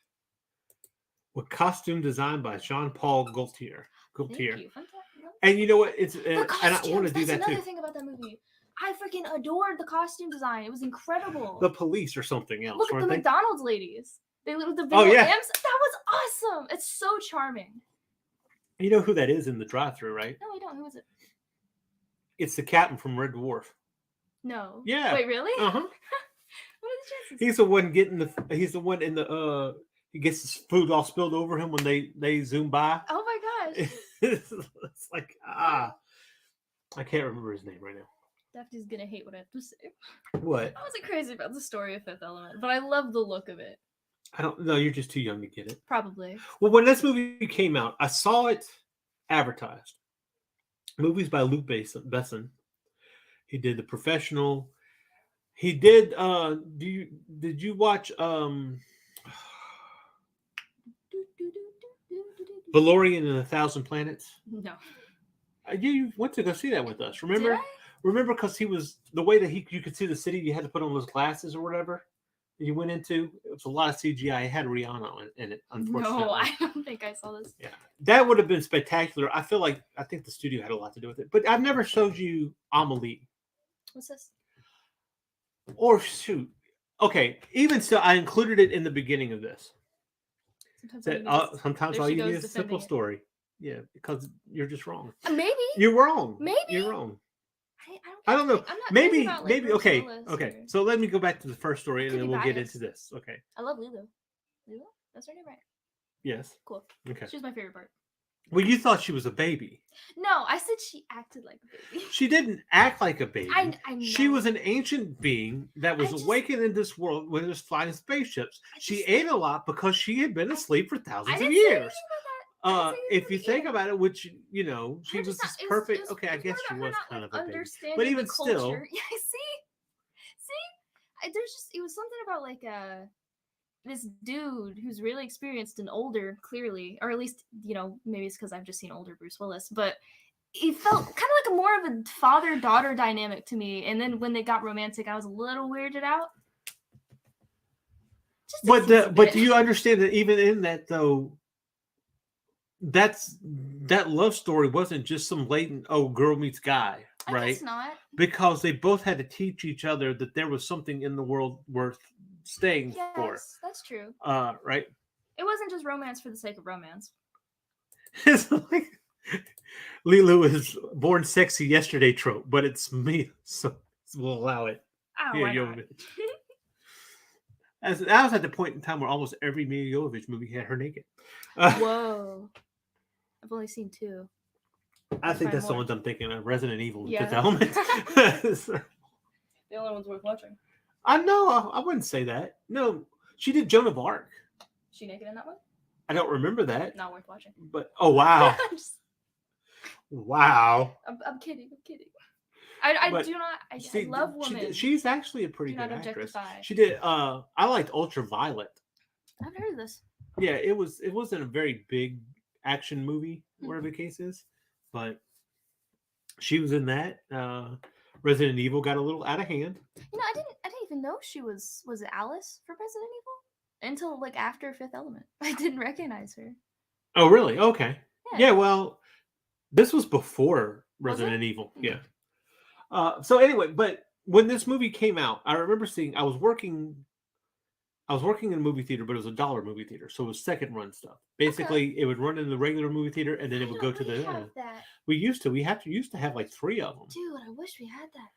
with costume design by Jean-Paul Gaultier. Thank you. Fantastic. And you know what? It's The and I costumes, want to do that's that another too. thing about that movie. I freaking adored the costume design. It was incredible. The police or something else, Look at the weren't they? McDonald's ladies. They look at the Oh, Vanilla yeah. M's. That was awesome. It's so charming. You know who that is in the drive-through, right? No, I don't. Who was it? It's the captain from Red Dwarf. No. Yeah. Wait, really? Uh huh. What are the chances? He's the one getting the. He's the one in the. He gets his food all spilled over him when they zoom by. Oh my gosh. It's like I can't remember his name right now. Daphne's gonna hate what I have to say. What? I wasn't crazy about the story of Fifth Element, but I love the look of it. I don't know. You're just too young to get it. Probably. Well, when this movie came out, I saw it advertised. Movies by Luke Besson. He did The Professional. He did. Did you watch Valorian and 1,000 Planets? No. You went to go see that with us. Remember? Did I? Remember, because he was the way that you could see the city. You had to put on those glasses or whatever. That you went into. It was a lot of CGI. It had Rihanna in it. Unfortunately, No, I don't think I saw this. yeah, that would have been spectacular. I think the studio had a lot to do with it. But I've never showed you Amelie. What's this? Or shoot. Okay, even so, I included it in the beginning of this. Sometimes Sometimes all all you need is- there you she need goes is a simple defending it. story. Yeah, because you're just wrong. Maybe. You're wrong. Maybe. You're wrong. I I don't know. I'm not crazy Maybe, about, like, maybe. Bruce Okay, Willis okay. or- So let me go back to the first story, and could then be we'll get biased. into this. Okay. I love Lilo. Lilo? That's her name, right? Yes. Cool. Okay. She was my favorite part. Well, you thought she was a baby. No, I said she acted like a baby. She didn't act like a baby. I She know. was an ancient being that was I just- awakened in this world when it was flying spaceships. I She just- ate a lot because she had been asleep for I thousands of didn't say anything years. about that. I didn't say anything If you about think it. about it, which she Her was just this not- it was- perfect. it was- Okay, I it guess she more about her was not, kind like, of a baby. understanding But the even still, culture. Yeah, see, there's just it was something about like this dude who's really experienced and older, clearly, or at least maybe it's because I've just seen older Bruce Willis, but it felt kind of like a more of a father-daughter dynamic to me. And then when they got romantic, I was a little weirded out. But do you understand that even in that though, that love story wasn't just some blatant girl meets guy, right? I guess not. Because they both had to teach each other that there was something in the world worth staying for. Yes, that's true. Right. It wasn't just romance for the sake of romance. It's like Lilu is born sexy yesterday trope, but it's me, so we'll allow it. Oh, Here, why not? Jovovich. As I was at the point in time where almost every Mila Jovovich movie had her naked. Whoa. I've only seen 2. I think Find that's the more. ones I'm thinking of. Resident Evil and Yeah. Fifth Element. The only ones worth watching. I know. I wouldn't say that. No, she did Joan of Arc. Is she naked in that one? I don't remember that. Not worth watching. But wow, wow. I'm kidding. I But do not. I See, love women. she's actually a pretty Do not good actress. objectify. She did. I liked Ultraviolet. I've heard of this. Yeah, it wasn't a very big action movie, whatever the case is, but she was in that. Resident Evil got a little out of hand. I didn't even know she was it Alice for Resident Evil until like after Fifth Element. I didn't recognize her. Oh, really? Okay. Yeah. Yeah. Well, this was before Was it? Resident Evil. Mm. Yeah. So anyway, but when this movie came out, I remember seeing. I was working in a movie theater, but it was a dollar movie theater, so it was second run stuff. Basically, it would run in the regular movie theater, and then it would go to the. That. We used to have like 3 of them. Dude, I wish we had that.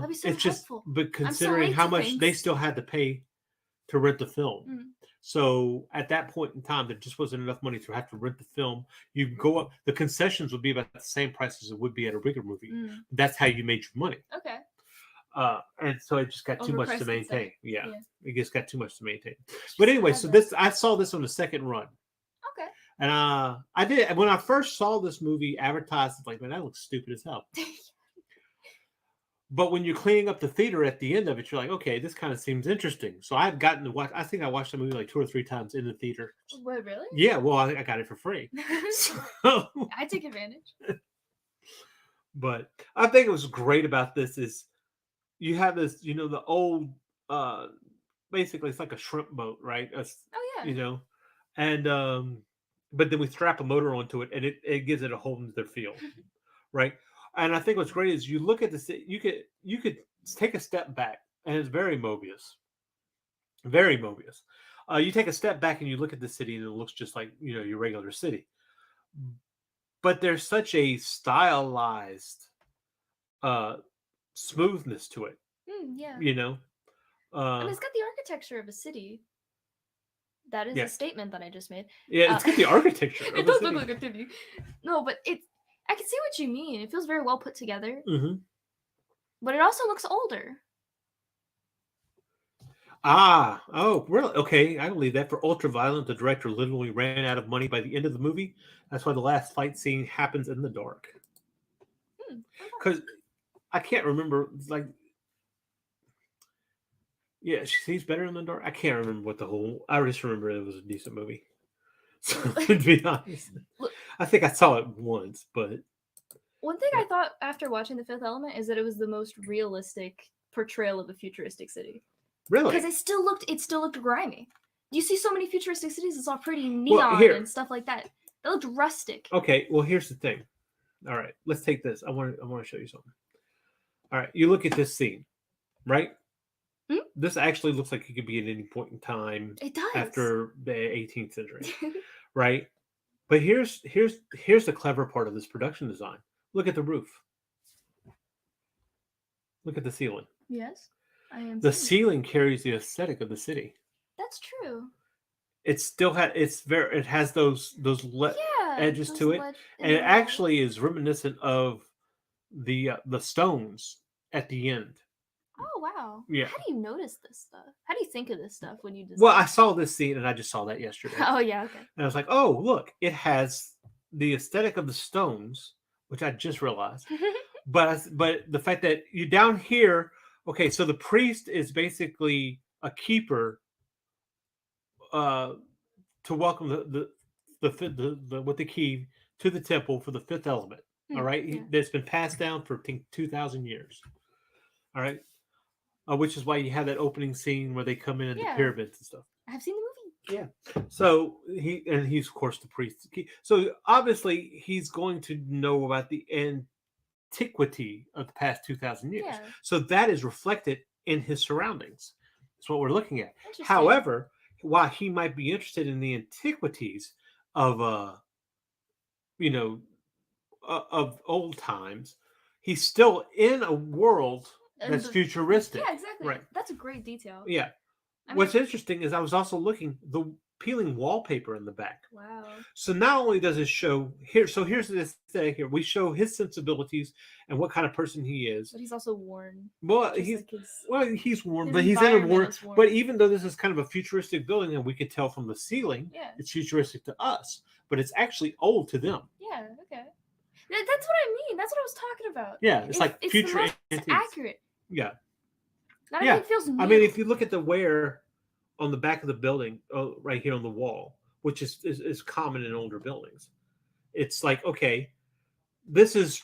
That'd be so It's just, helpful. but considering late how to much they things. still had to pay to rent the film, Mm. so at that point in time, there just wasn't enough money to have to rent the film. You go up, the concessions would be about the same price as it would be at a regular movie. Mm. That's how you made your money. Okay. And so it just got too much Overpriced to and maintain. stuff. Yeah, Yeah. it just got too much to maintain. But anyway, so I saw this on the second run. Okay. And I did when I first saw this movie advertised, it's like, man, that looks stupid as hell. But when you're cleaning up the theater at the end of it, you're like, okay, this kind of seems interesting. So I've gotten to watch. I think I watched the movie like 2 or 3 times in the theater. Wait, really? Yeah, well, I got it for free. So, I take advantage. but I think it was great about this is you have this, the old, basically it's like a shrimp boat, right? Oh yeah. And but then we strap a motor onto it, and it gives it a whole other feel, right? And I think what's great is you look at this, you could take a step back, and it's very Mobius, very Mobius. You take a step back and you look at the city, and it looks just like your regular city, but there's such a stylized smoothness to it, Yeah. you know. And it's got the architecture of a city. That is Yeah. a statement that I just made. Yeah, it's got the architecture. It does look like a city. No, but I can see what you mean. It feels very well put together, but it also looks older. Oh, really? Okay, I believe that. For Ultraviolet, the director literally ran out of money by the end of the movie. That's why the last fight scene happens in the dark. Because I can't remember, yeah, she sees better in the dark. I can't remember I just remember it was a decent movie. So, to be honest, I think I saw it once, but One thing I thought after watching The Fifth Element is that it was the most realistic portrayal of a futuristic city. really, Because it still looked grimy. You see so many futuristic cities, it's all pretty neon here- and stuff like that. It looked rustic. okay. Well, here's the thing. All right, let's take this. I want to show you something. All right, you look at this scene, right? Hmm? This actually looks like it could be at any point in time It does. after the 18th century, right? But here's the clever part of this production design. Look at the roof. Look at the ceiling. Yes. I am The seeing it. ceiling carries the aesthetic of the city. That's true. It still it has those Yeah. edges those to it, ledge- and it yeah. actually is reminiscent of the stones at the end. Oh wow. Yeah. How do you notice this stuff? How do you think of this stuff when you design? Well, I saw this scene and I just saw that yesterday. Oh yeah, okay. And I was like, oh, look, it has the aesthetic of the stones, which I just realized. But the fact that you down here, Okay, so the priest is basically a keeper to welcome with the key to the temple for the fifth element. All right, Yeah. that's been passed down for 2,000 years. All right, which is why you have that opening scene where they come in at the pyramids and stuff. I've seen the movie. Yeah. So he's of course the priest. So obviously he's going to know about the antiquity of the past 2,000 years. Yeah. So that is reflected in his surroundings. That's what we're looking at. Interesting. However, while he might be interested in the antiquities of of old times, he's still in a world that's futuristic. Yeah, exactly. Right. That's a great detail. Yeah. I mean, What's interesting is I was also looking the peeling wallpaper in the back. wow. So not only does it show here, so here's this thing here. We show his sensibilities and what kind of person he is. But he's also worn. Well, Just he's warm, his but he's in a environment warm. is warm. But even though this is kind of a futuristic building, and we could tell from the ceiling, Yeah. it's futuristic to us, but it's actually old to them. Yeah. Okay. That's what I mean. That's what I was talking about. Yeah, it's like it's future the most antiques. accurate. Yeah, Not Yeah. everything feels new. I mean, if you look at the wear on the back of the building, right here on the wall, which is common in older buildings, it's like, okay, this is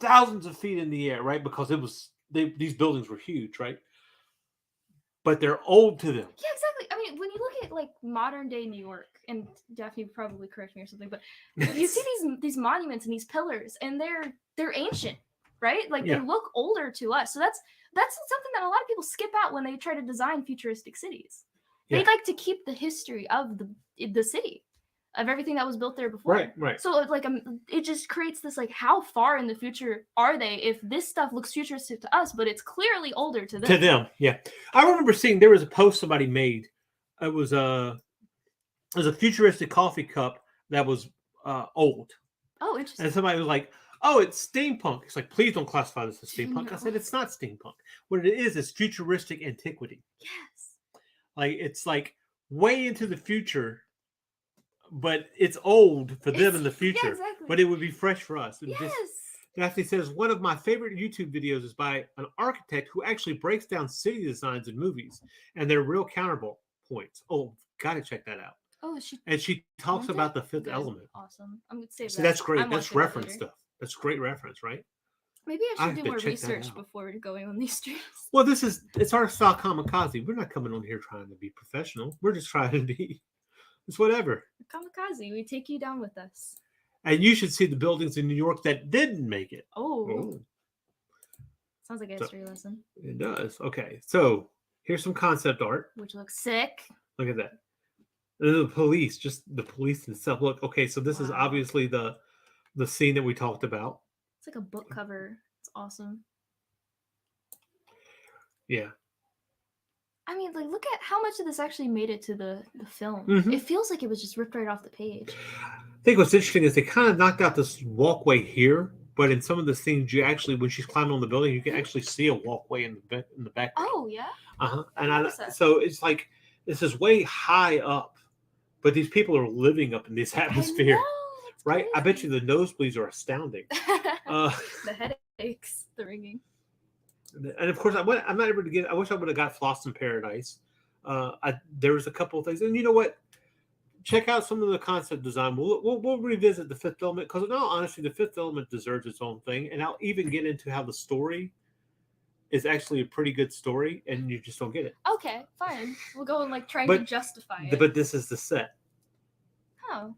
thousands of feet in the air, right? Because these buildings were huge, right? But they're old to them. Yeah, exactly. I mean, when you look at like modern day New York, and Daphne would probably correct me or something, but you see these monuments and these pillars, and they're ancient, right? Like Yeah. they look older to us. So that's something that a lot of people skip out when they try to design futuristic cities. Yeah. They like to keep the history of the city, of everything that was built there before. Right. So like it just creates this like, how far in the future are they if this stuff looks futuristic to us, but it's clearly older to them? To them, yeah. I remember seeing there was a post somebody made. It was a futuristic coffee cup that was old, Oh, interesting. and somebody was like, "Oh, it's steampunk." It's like, please don't classify this as steampunk. I No. said it's not steampunk. What it is futuristic antiquity. Yes. Like it's like way into the future, but it's old for them in the future. Yeah, exactly. But it would be fresh for us. And Yes. Daphne says one of my favorite YouTube videos is by an architect who actually breaks down city designs in movies and their real counterpoints. Oh, gotta check that out. Oh, she And she talks filmed about it? the fifth Good. element. Awesome. I'm gonna save So that. that's great. I'm That's watching that reference later. stuff. That's great reference, right? Maybe I I should have do to more check that research out. before going on these streams. Well, it's our style kamikaze. We're not coming on here trying to be professional. We're just trying to be it's whatever. Kamikaze, we take you down with us. And you should see the buildings in New York that didn't make it. Oh, Oh, sounds like a So- history lesson, it does. Okay. So here's some concept art. which looks sick. Look at that. And the police, just the police itself. Look, okay, so this is Wow. obviously the scene that we talked about. It's like a book cover. It's awesome. Yeah. I mean, like, look at how much of this actually made it to the film. Mhm. It feels like it was just ripped right off the page. I think what's interesting is they kind of knocked out this walkway here, but in some of the scenes, you actually, when she's climbing on the building, you can actually see a walkway in the background. Oh yeah. Uh-huh. I And noticed that. so it's like this is way high up, but these people are living up in this I atmosphere, know, it's right? I bet crazy. you the nosebleeds are astounding. Uh, The headaches, the ringing. and of course, I'm not able to get. I wish I would have got Floss in Paradise. There was a couple of things, and you know what? Check out some of the concept design. We'll revisit the fifth element because, in all honesty, the fifth element deserves its own thing, and I'll even get into how the story is actually a pretty good story, and you just don't get it. Okay, fine. We'll go and like try to But- justify it. But this is the set. Oh,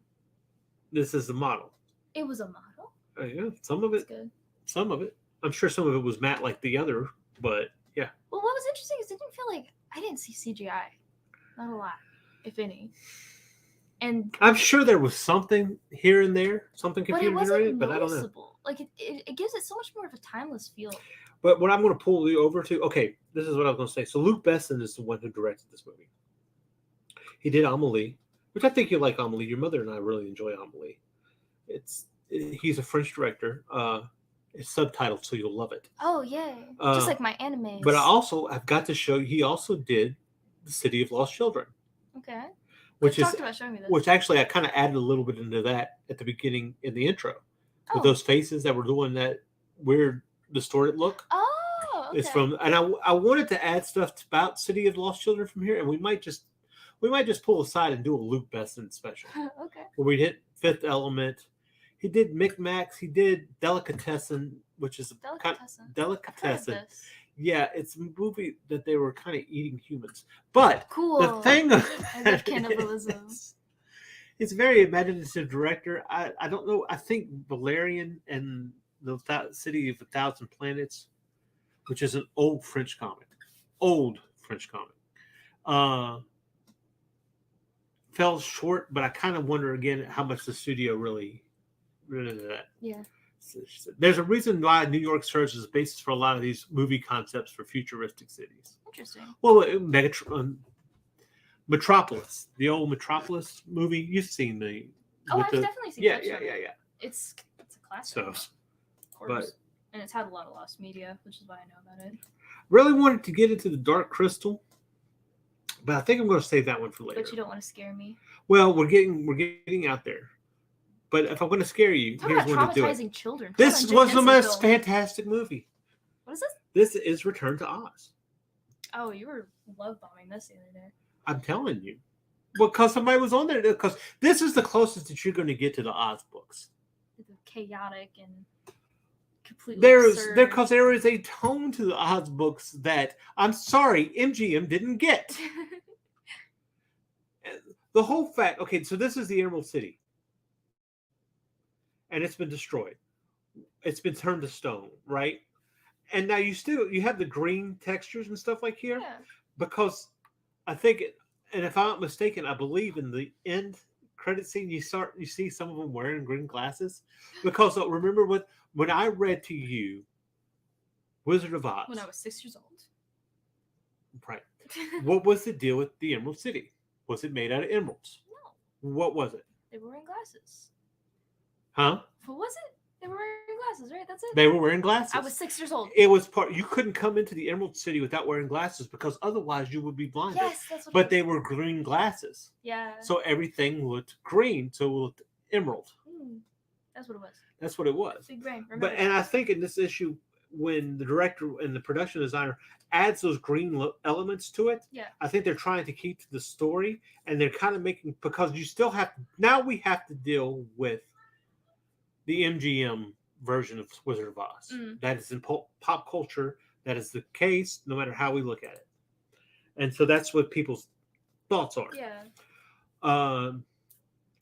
This is the model. it was a model. Yeah, some of That's it. good. Some of it. I'm sure some of it was matte like the other, but yeah. Well, what was interesting is it didn't feel like I didn't see CGI. Not a lot, if any. And I'm sure there was something here and there, something but it computer wasn't generated, but I don't know. noticeable. Like it gives it so much more of a timeless feel. But what I'm going to pull you over to, okay, this is what I was going to say. So Luc Besson is the one who directed this movie. He did Amelie, which I think you like Amelie. Your mother and I really enjoy Amelie. He's a French director. It's subtitled, so you'll love it. Oh yay! Uh, Just like my animes. But I've got to show you, he also did The City of Lost Children, okay. which You is talked about showing me this. which actually I kind of added a little bit into that at the beginning in the intro Oh. with those faces that were doing that weird distorted look. Oh, It's okay. from, and I wanted to add stuff about City of Lost Children from here, and we might just pull aside and do a Luke Besson special Okay. where we hit Fifth Element. He did Micmacs. He did Delicatessen, which is a Delicatessen. I've heard of Delicatessen. this. Yeah, it's a movie that they were kind of eating humans. But Cool. the thing I about love it cannibalism. is, it's a very imaginative director. I don't know. I think Valerian and the City of a Thousand Planets, which is an old French comic, fell short. But I kind of wonder again how much the studio really did that. Yeah. There's a reason why New York serves as a basis for a lot of these movie concepts for futuristic cities. Interesting. Well, Metropolis, the old Metropolis movie. You've seen the. Oh, with I've the- definitely seen Yeah, that yeah, show. yeah, yeah. It's a classic. So, Of course. but- And it's had a lot of lost media, which is why I know about it. really wanted to get into the Dark Crystal, but I think I'm going to save that one for later. But you don't want to scare me. Well, we're getting out there. But if I'm going to scare you, Talk here's about when to do it. traumatizing children. This Come on, was Jim the Henson most film. fantastic movie. What is this? This is Return to Oz. Oh, you were love bombing this the other day. I'm telling you. Well, because somebody was on there. Because this is the closest that you're going to get to the Oz books. The chaotic and completely There absurd. is a tone to the Oz books that I'm sorry MGM didn't get. The whole fact. Okay, so this is the Emerald City, and it's been destroyed. It's been turned to stone, right? And now you have the green textures and stuff like here. Yeah. Because I think, and if I'm not mistaken, I believe in the end credit scene you see some of them wearing green glasses. Because remember when I read to you Wizard of Oz, When I was 6 years old. right? What was the deal with the Emerald City? Was it made out of emeralds? No, What was it? they were wearing glasses. Huh? What was it? They were wearing glasses, right? That's it. They were wearing glasses. I was 6 years old. It was part. You couldn't come into the Emerald City without wearing glasses because otherwise you would be blinded. Yes, that's what. But it they was. were green glasses, Yeah. so everything looked green. So it looked emerald. That's what it was. That's what it was. Big brain. Remember But and I think in this issue, when the director and the production designer adds those green elements to it, Yeah. I think they're trying to keep to the story, and they're kind of making because you still have now we have to deal with the MGM version of Wizard of Oz. That is in pop culture. That is the case, no matter how we look at it, and so that's what people's thoughts are. Yeah.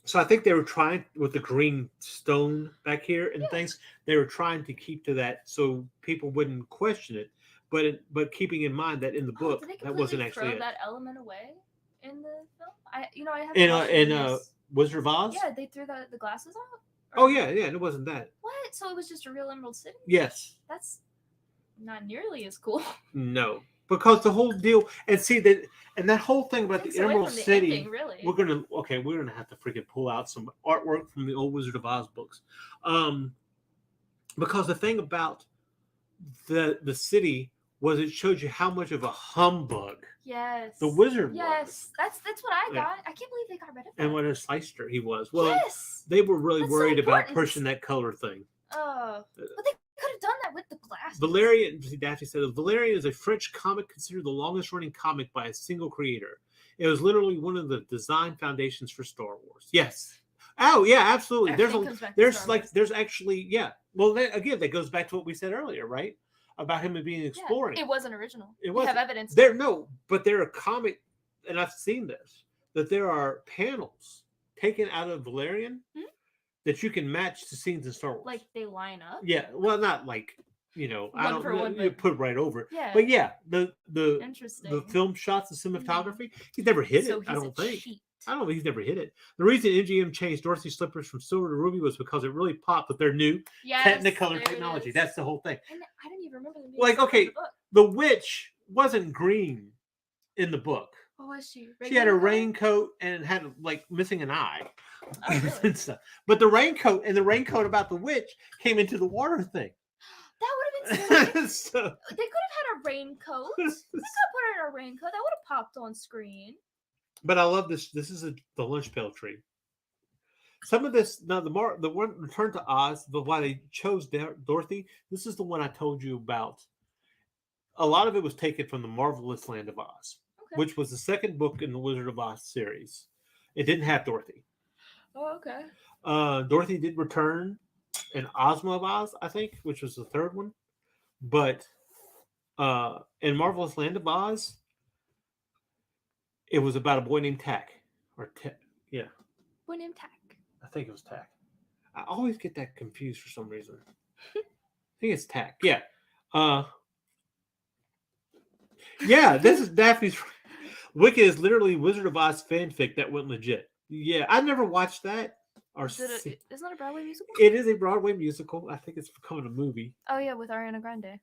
So I think they were trying with the green stone back here and things. They were trying to keep to that so people wouldn't question it, but keeping in mind that in the book Did they that wasn't completely actually throw it. that element away in the film? I haven't In watched it this- Wizard of Oz. Yeah, they threw the glasses out. Oh yeah, and it wasn't that. What? So it was just a real Emerald City? Yes. That's not nearly as cool. No. Because the whole deal, and see that, and that whole thing about the Takes away Emerald from the City. ending, really. We're gonna have to freaking pull out some artwork from the old Wizard of Oz books, because the thing about the city was it showed you how much of a humbug Yes. the wizard was, Yes, that's what I Yeah. got. I can't believe they got rid of that. and what a shyster he was. Well, yes. they were really That's so worried about important. pushing that color thing. Oh, but they could have done that with the glasses. Valerian, Daphne said, Valerian is a French comic considered the longest running comic by a single creator. It was literally one of the design foundations for Star Wars. Yes. Oh yeah, absolutely. Everything comes back to There's Star like Wars. there's actually yeah. Well, again, that goes back to what we said earlier, right? About him being exploring. Yeah, it wasn't original. It We have wasn't. evidence. But there are comic, and I've seen this that there are panels taken out of Valerian that you can match to scenes in Star Wars. Like they line up. Yeah, well, not like I One don't for one, you but- put it right over it. Yeah. But yeah, the Interesting. the film shots, the cinematography, he's never hit So it. I he's don't a think. cheat. I don't think he's never hit it. The reason MGM changed Dorothy's slippers from silver to ruby was because it really popped with their new Yes, Technicolor there it technology. is. That's the whole thing. And I didn't even remember the Like, okay, the witch wasn't green in the book. What was she? She had a Regular color? raincoat and had like missing an eye Oh, really? and stuff. But the raincoat about the witch came into the water thing. That would have been sick. So, They could have had a raincoat. They could have put her in a raincoat. That would have popped on screen. but I love this. This is the lunch pail tree. Some of this now the one Return to Oz, the why they chose Dorothy. This is the one I told you about. a lot of it was taken from the Marvelous Land of Oz, Okay. which was the second book in the Wizard of Oz series. It didn't have Dorothy. Oh, okay. Dorothy did return in Ozma of Oz, I think, which was the third one. But in Marvelous Land of Oz, it was about a boy named Tack. Yeah, Boy named Tack. I think it was Tack. I always get that confused for some reason. I think it's Tack. Yeah. Yeah, this is Daphne's. Wicked is literally Wizard of Oz fanfic that went legit. Yeah, I never watched that. Isn't that a Broadway musical? It is a Broadway musical. I think it's becoming a movie. Oh yeah, with Ariana Grande.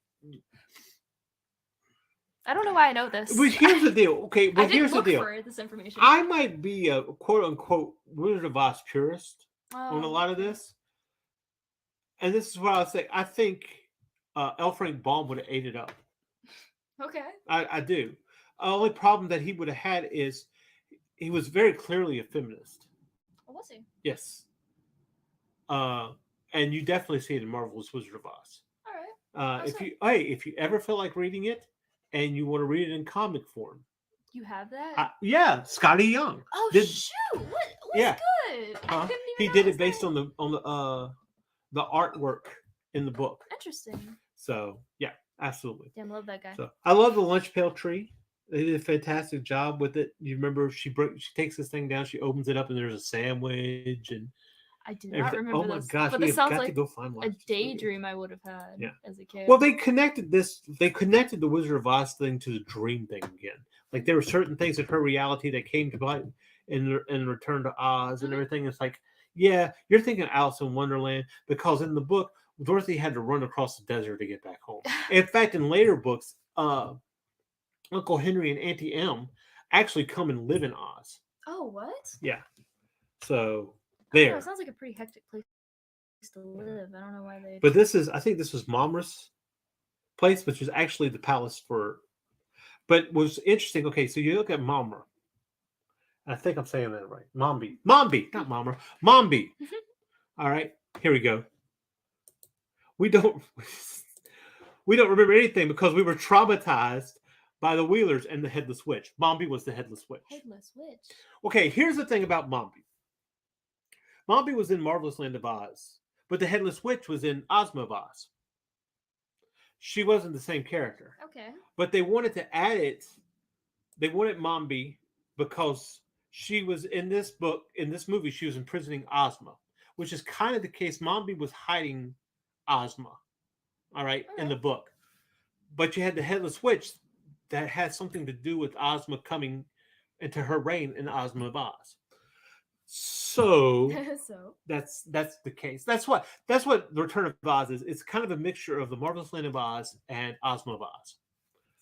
I don't know why I know this. But here's the deal. Okay, I well, didn't here's the look deal. for this information. I might be a quote unquote Wizard of Oz purist on a lot of this. And this is what I'll say. I think L. Frank Baum would have ate it up. Okay. I do. The only problem that he would have had is he was very clearly a feminist. What was he? Yes. And you definitely see it in Marvelous Wizard of Oz. All right. If you ever feel like reading it and you want to read it in comic form, You have that? yeah, Scotty Young. Oh did- shoot! What's Yeah. good? I Huh? didn't even He know did was it based there. on the artwork in the book. Interesting. So yeah, absolutely. Damn, love that guy. So I love the lunch pail tree. They did a fantastic job with it. You remember she takes this thing down, she opens it up, and there's a sandwich and I do not everything. remember Oh my this. gosh, but we this have sounds got to like go find a daydream I would have had Yeah. as a kid. Well, they connected the Wizard of Oz thing to the dream thing again. Like there were certain things in her reality that came to light in Return to Oz and Mhm. everything. It's like, yeah, you're thinking Alice in Wonderland because in the book, Dorothy had to run across the desert to get back home. In fact, in later books, Uncle Henry and Auntie Em actually come and live in Oz. Oh, what? Yeah. So I don't know, there. it sounds like a pretty hectic place to live. I don't know why they. But I think this was Momra's place, which is actually the palace for. But was interesting. Okay, so you look at Momra. I think I'm saying that right. Mombi, not Momra. Mombi. All right, here we go. We don't remember anything because we were traumatized by the Wheelers and the Headless Witch. Mombi was the Headless Witch. Headless Witch. Okay, here's the thing about Mombi. Mombi was in Marvelous Land of Oz, but the Headless Witch was in Ozma of Oz. She wasn't the same character, Okay. but they wanted to add it. They wanted Mombi because she was in this movie, she was imprisoning Ozma, which is kind of the case. Mombi was hiding Ozma, all right, in the book. But you had the Headless Witch that had something to do with Ozma coming into her reign in Ozma of Oz. So So. that's the case. That's what Return of Oz is. It's kind of a mixture of the Marvelous Land of Oz and Ozma of Oz.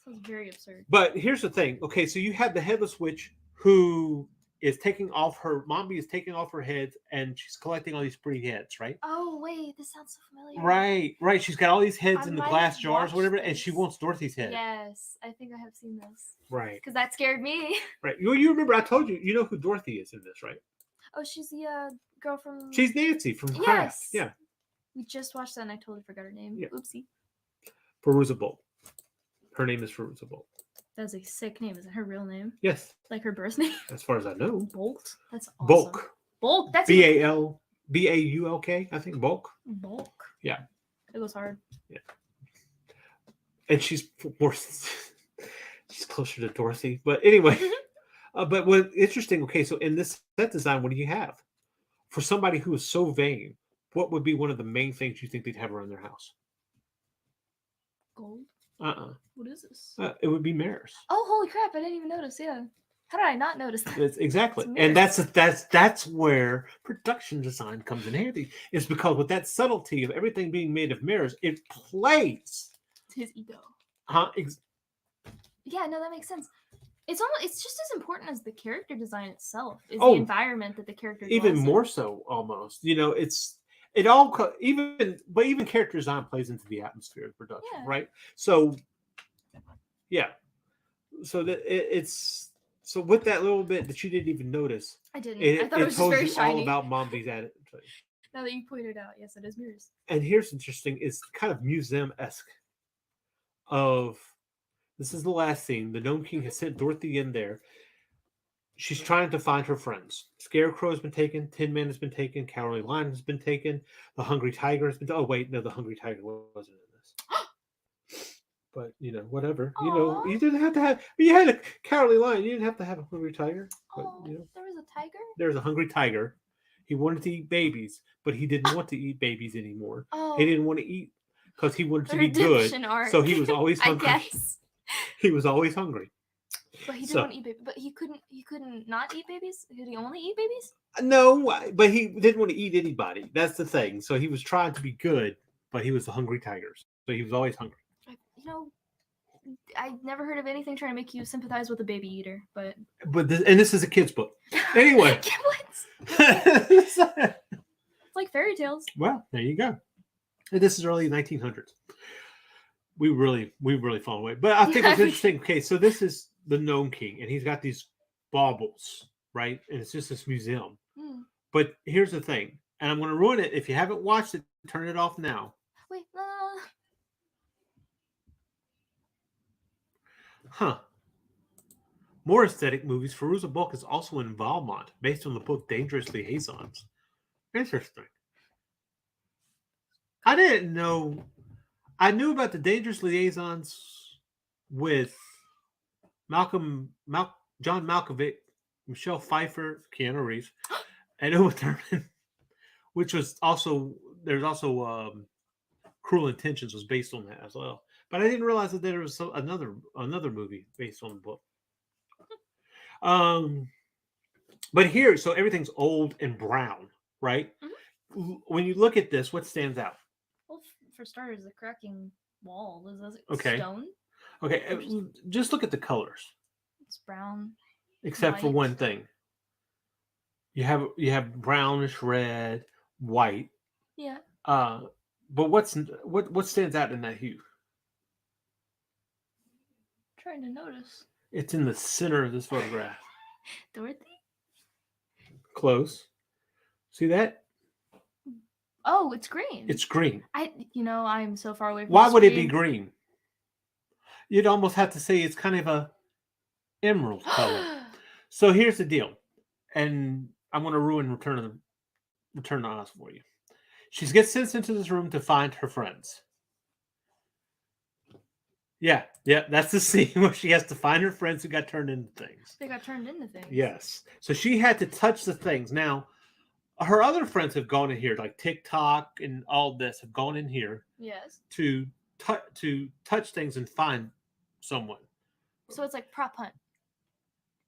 Sounds very absurd. But here's the thing. Okay, so you have the Headless Witch who is taking off her Mombi is taking off her head and she's collecting all these pretty heads, right? Oh wait, this sounds so familiar. Right. She's got all these heads I in the might glass have jars, watched whatever, and she this. wants Dorothy's head. Yes, I think I have seen this Right. because that scared me. Right. You remember I told you, you know who Dorothy is in this, right? Oh, she's the girl from. She's Nancy from Kraft. Yes. Yeah. We just watched that and I totally forgot her name. Yeah. Oopsie. Perusa Bolt. Her name is Perusa Bolt. That's a sick name. Is it her real name? Yes, Like her birth name? as far as I know. Bolt. That's awesome. Bulk. Bulk. That's Baulk, I think. Bulk. Bulk. Yeah. It goes hard. And she's more she's closer to Dorothy. But anyway, but what interesting, okay, so in this set design, what do you have? For somebody who is so vain, what would be one of the main things you think they'd have around their house? Gold. What is this? It would be mirrors. Oh, holy crap! I didn't even notice. Yeah. How did I not notice that? It's exactly. It's And mirrors. that's where production design comes in handy. Is because with that subtlety of everything being made of mirrors, it plays. It's his ego. Yeah, no, that makes sense. It's just as important as the character design itself. Is Oh, the environment that the character Even dwells in. more so, almost. You know, even character design plays into the atmosphere of production, Yeah. right? So, yeah. So so with that little bit that you didn't even notice, I didn't. it I thought it was just told very you shiny. all about Mombi's attitude. Now that you pointed out, yes, it is mirrors. And here's interesting: it's kind of museum-esque of This is the last scene. The Gnome King has sent Dorothy in there. She's trying to find her friends. Scarecrow has been taken. Tin Man has been taken. Cowardly Lion has been taken. The Hungry Tiger has been. Oh wait, no, the Hungry Tiger wasn't in this. But whatever. Aw. You didn't have to have. You had a Cowardly Lion. You didn't have to have a Hungry Tiger. But Oh, there was a tiger. there's a Hungry Tiger. He wanted to eat babies, but he didn't want to eat babies anymore. Oh, He didn't want to eat because he wanted the to be good. redemption arc. So he was always I hungry. guess. He was always hungry. But he didn't So- want to eat babies. But he couldn't not eat babies. Could he only eat babies? No, but he didn't want to eat anybody. That's the thing. So he was trying to be good, but he was the Hungry Tigers. So he was always hungry. I never heard of anything trying to make you sympathize with a baby eater. But But this is a kid's book. Anyway. It's like fairy tales. Well, there you go. And this is early 1900s. We really fall away. But I think it's interesting. Okay, so this is the Gnome King, and he's got these baubles, right? And it's just this museum. Hmm. But here's the thing, and I'm going to ruin it. If you haven't watched it, turn it off now. Wait, Huh. More aesthetic movies. Fairuza Balk is also in Valmont, based on the book Dangerous Liaisons. Interesting. I didn't know. I knew about the Dangerous Liaisons with John Malkovich, Michelle Pfeiffer, Keanu Reeves, and Uma Thurman, which was also there's also Cruel Intentions was based on that as well. But I didn't realize that there was another movie based on the book. But here, so everything's old and brown, right? Mm-hmm. When you look at this, what stands out? well, for starters, the cracking wall is that Okay. stone. Okay, just look at the colors, It's brown. except for White. one thing. You have brownish red, white. Yeah. But what stands out in that hue? Trying to notice. It's in the center of this photograph. Dorothy? Close. See that? Oh, it's green. It's green. I'm so far away from Why the would it be screen. green? You'd almost have to say it's kind of a emerald color. So here's the deal, and I'm going to ruin Return to Oz for you. She gets sent into this room to find her friends. Yeah, that's the scene where she has to find her friends who got turned into things. They got turned into things. Yes. So she had to touch the things. Now, her other friends have gone in here, like TikTok and all this, have gone in here Yes. to touch things and find someone. So it's like prop hunt.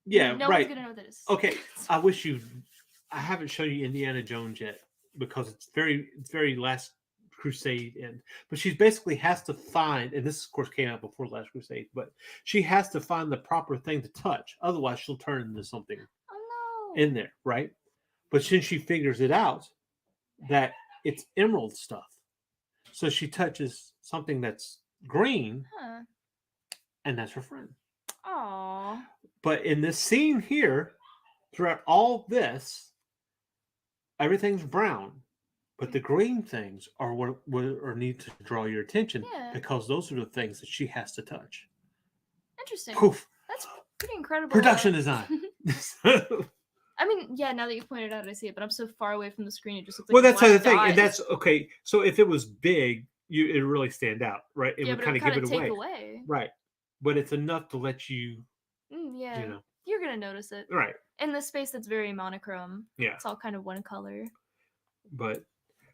Yeah, No right. one's gonna know what that is. Okay, I haven't shown you Indiana Jones yet because it's very Last Crusade end. But she basically has to find, and this of course came out before Last Crusade, but she has to find the proper thing to touch. Otherwise, she'll turn into something Oh no. in there, right? But since she figures it out that it's emerald stuff, so she touches something that's green, Huh. and that's her friend. Aww. But in this scene here, throughout all this, everything's brown, but the green things are what need to draw your attention Yeah. because those are the things that she has to touch. Interesting. Poof! That's pretty incredible. Production design. I mean, yeah, now that you've pointed it out, I see it, but I'm so far away from the screen, it just looks like Well, that's black the thing, dot. and that's okay. So if it was big, it really stand out, right? It yeah, would but kind it of would give kind it of away, take away. right? But it's enough to let you, Yeah. you know, You're gonna notice it. right? In the space that's very monochrome. Yeah. It's all kind of one color. But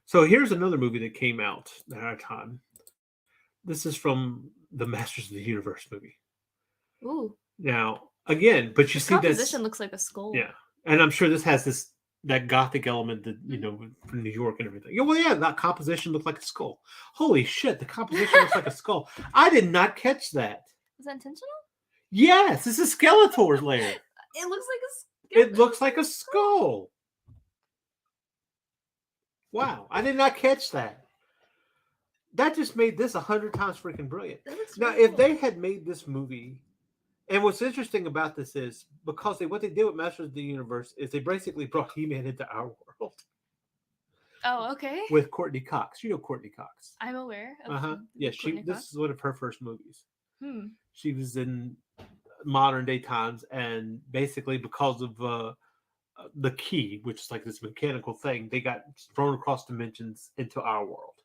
so here's another movie that came out at our time. This is from the Masters of the Universe movie. Ooh. Now, again, but you This see this, composition looks like a skull. yeah, and I'm sure this has that gothic element that from New York and everything. Yeah, well, yeah, that composition looked like a skull. Holy shit, the composition looks like a skull. I did not catch that. Was that intentional? Yes, this is Skeletor's lair. It looks like a It looks like a skull. Wow, I did not catch that. That just made this 100 times freaking brilliant. That looks Now, really if cool. they had made this movie, and what's interesting about this is because what they did with Masters of the Universe is they basically brought He-Man into our world Oh, okay. with Courtney Cox. You know Courtney Cox. I'm aware of Yeah, Courtney this Cox. is one of her first movies. She was in modern day times, and basically because of the key, which is like this mechanical thing, they got thrown across dimensions into our world.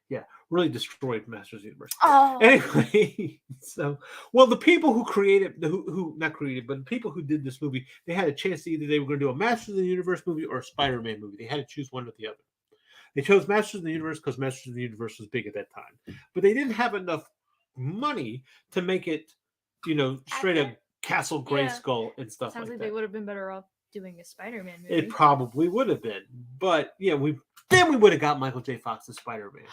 Yeah, really destroyed Masters of the Universe. Oh, Anyway, so the people who created, who not created, but the people who did this movie, they had a chance to either they were going to do a Masters of the Universe movie or a Spider-Man movie. They had to choose one or the other. They chose Masters of the Universe because Masters of the Universe was big at that time, but they didn't have enough money to make it, straight up Castle Grayskull and stuff sounds like that. they would have been better off doing a Spider-Man movie. It probably would have been, but yeah, we would have got Michael J. Fox as Spider-Man.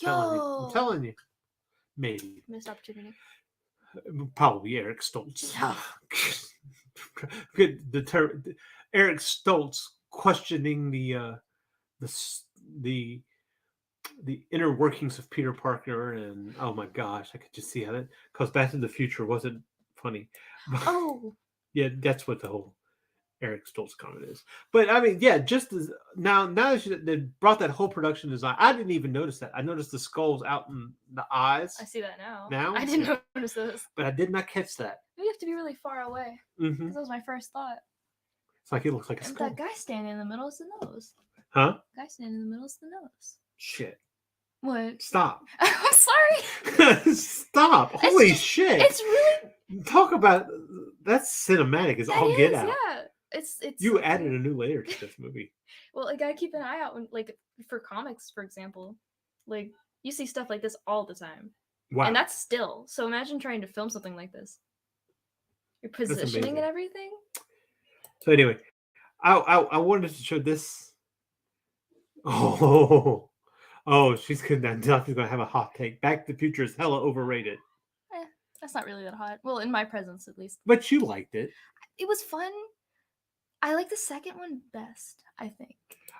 I'm telling you, maybe Missed opportunity. probably Eric Stoltz. Eric Stoltz questioning the inner workings of Peter Parker, and oh my gosh, I could just see how that, because Back to the Future wasn't funny. Oh, Yeah, that's what the whole Eric Stoltz comment is. But I mean, yeah, just as now that they brought that whole production design, I didn't even notice that. I noticed the skulls out in the eyes. I see that now. Now? I didn't notice this. But I did not catch that. You have to be really far away. Mm-hmm. That was my first thought. It's like it looks like a And skull. that guy standing in the middle is the nose. Huh? Guy standing in the middle is the nose. Shit. What? Stop. I'm sorry. Stop. Holy shit. It's really Talk about that's cinematic as all get out. Yeah. It's You added a new layer to this movie. Well, I gotta keep an eye out when, like, for comics, for example. Like, you see stuff like this all the time. Wow. And that's still. So imagine trying to film something like this. Your positioning amazing. and everything. So anyway, I wanted to show this. Oh, she's gonna have a hot take. Back to the Future is hella overrated. That's not really that hot. Well, in my presence, at least. But you liked it. It was fun. I like the second one best, I think.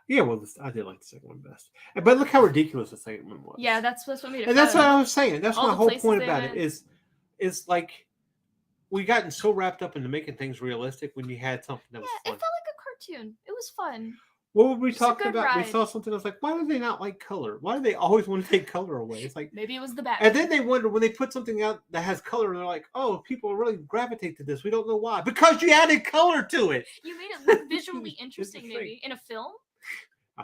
Yeah, well, I did like the second one best. But look how ridiculous the second one was. Yeah, that's what made it And that's fun. what I was saying. That's All my the whole places point they about it went. is like we gotten so wrapped up into making things realistic when you had something that Yeah, was it fun. felt like a cartoon. It was fun. What were we Just a talking good about? We ride. saw something. I was like, why do they not like color? Why do they always want to take color away? It's like, Maybe it was the back. and then they wonder when they put something out that has color, and they're like, oh, people really gravitate to this. We don't know why. Because you added color to it. You made it look visually It's interesting, the maybe in a film.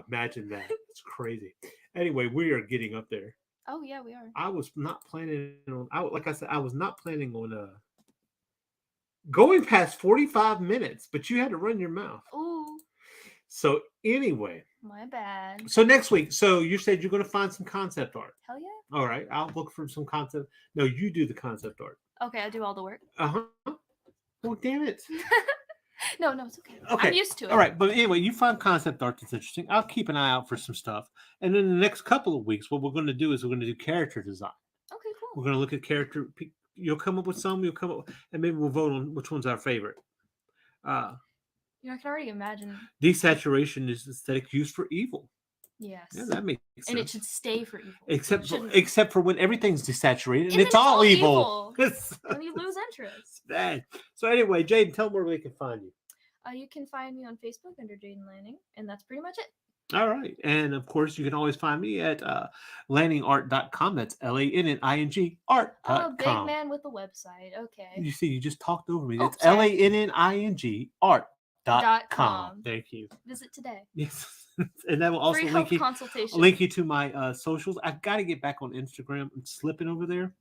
Imagine that. It's crazy. Anyway, we are getting up there. Oh yeah, we are. I was not planning on. Like I said, I was not planning on going past 45 minutes, but you had to run your mouth. Ooh, So anyway, my bad. so next week, so you said you're going to find some concept art. Hell yeah. All right, I'll look for some concept. No, you do the concept art. Okay, I do all the work. Uh-huh. Well, damn it. No, it's okay. Okay. I'm used to it. All right, but anyway, you find concept art that's interesting. I'll keep an eye out for some stuff. And then the next couple of weeks, what we're going to do is we're going to do character design. Okay, We're cool. going to look at character. You'll come up with some. You'll come up, and maybe we'll vote on which one's our favorite. I can already imagine. Desaturation is aesthetic used for evil. Yes. Yeah, that makes sense. And it should stay for evil. except It for, shouldn't- when everything's desaturated and then it's all evil. When you lose interest. Bad. So anyway, Jaden, tell them where they can find you. You can find me on Facebook under Jaden Lanning, and that's pretty much it. All right. And of course, you can always find me at landingart.com. That's LANNING art.com. Oh, big man with a website. Okay. You see, you just talked over me. Oh, That's sorry. LANNING art.com. .com. Thank you. Visit today. Yes. And that will also Free link health you, consultation. link you to my socials. I've got to get back on Instagram. I'm slipping over there.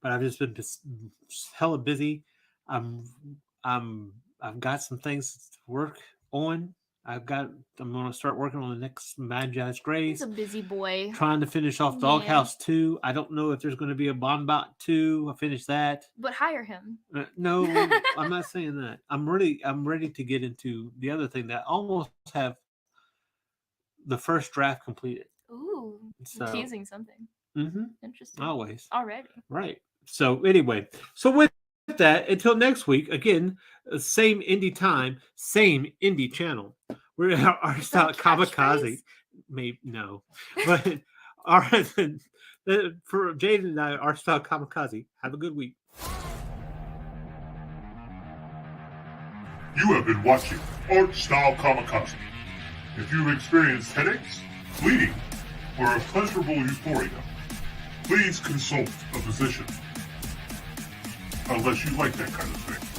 But I've just been hella busy. I've got some things to work on. I'm going to start working on the next Magi's Grace. He's a busy boy. Trying to finish off Man. Doghouse 2. I don't know if there's going to be a Bonbot 2. I finished that. But hire him. No, I'm not saying that. I'm ready to get into the other thing that I almost have the first draft completed. Ooh. So- Teasing something. Mm-hmm. Interesting. Always. Already. Right. So anyway, so with that, until next week, again, same indie time, same indie channel. We're our Is that style a kamikaze. catchphrase? Maybe no, but all right. For Jaden and I, our style kamikaze. Have a good week. You have been watching Art Style Kamikaze. If you've experienced headaches, bleeding, or a pleasurable euphoria, please consult a physician. unless you like that kind of thing.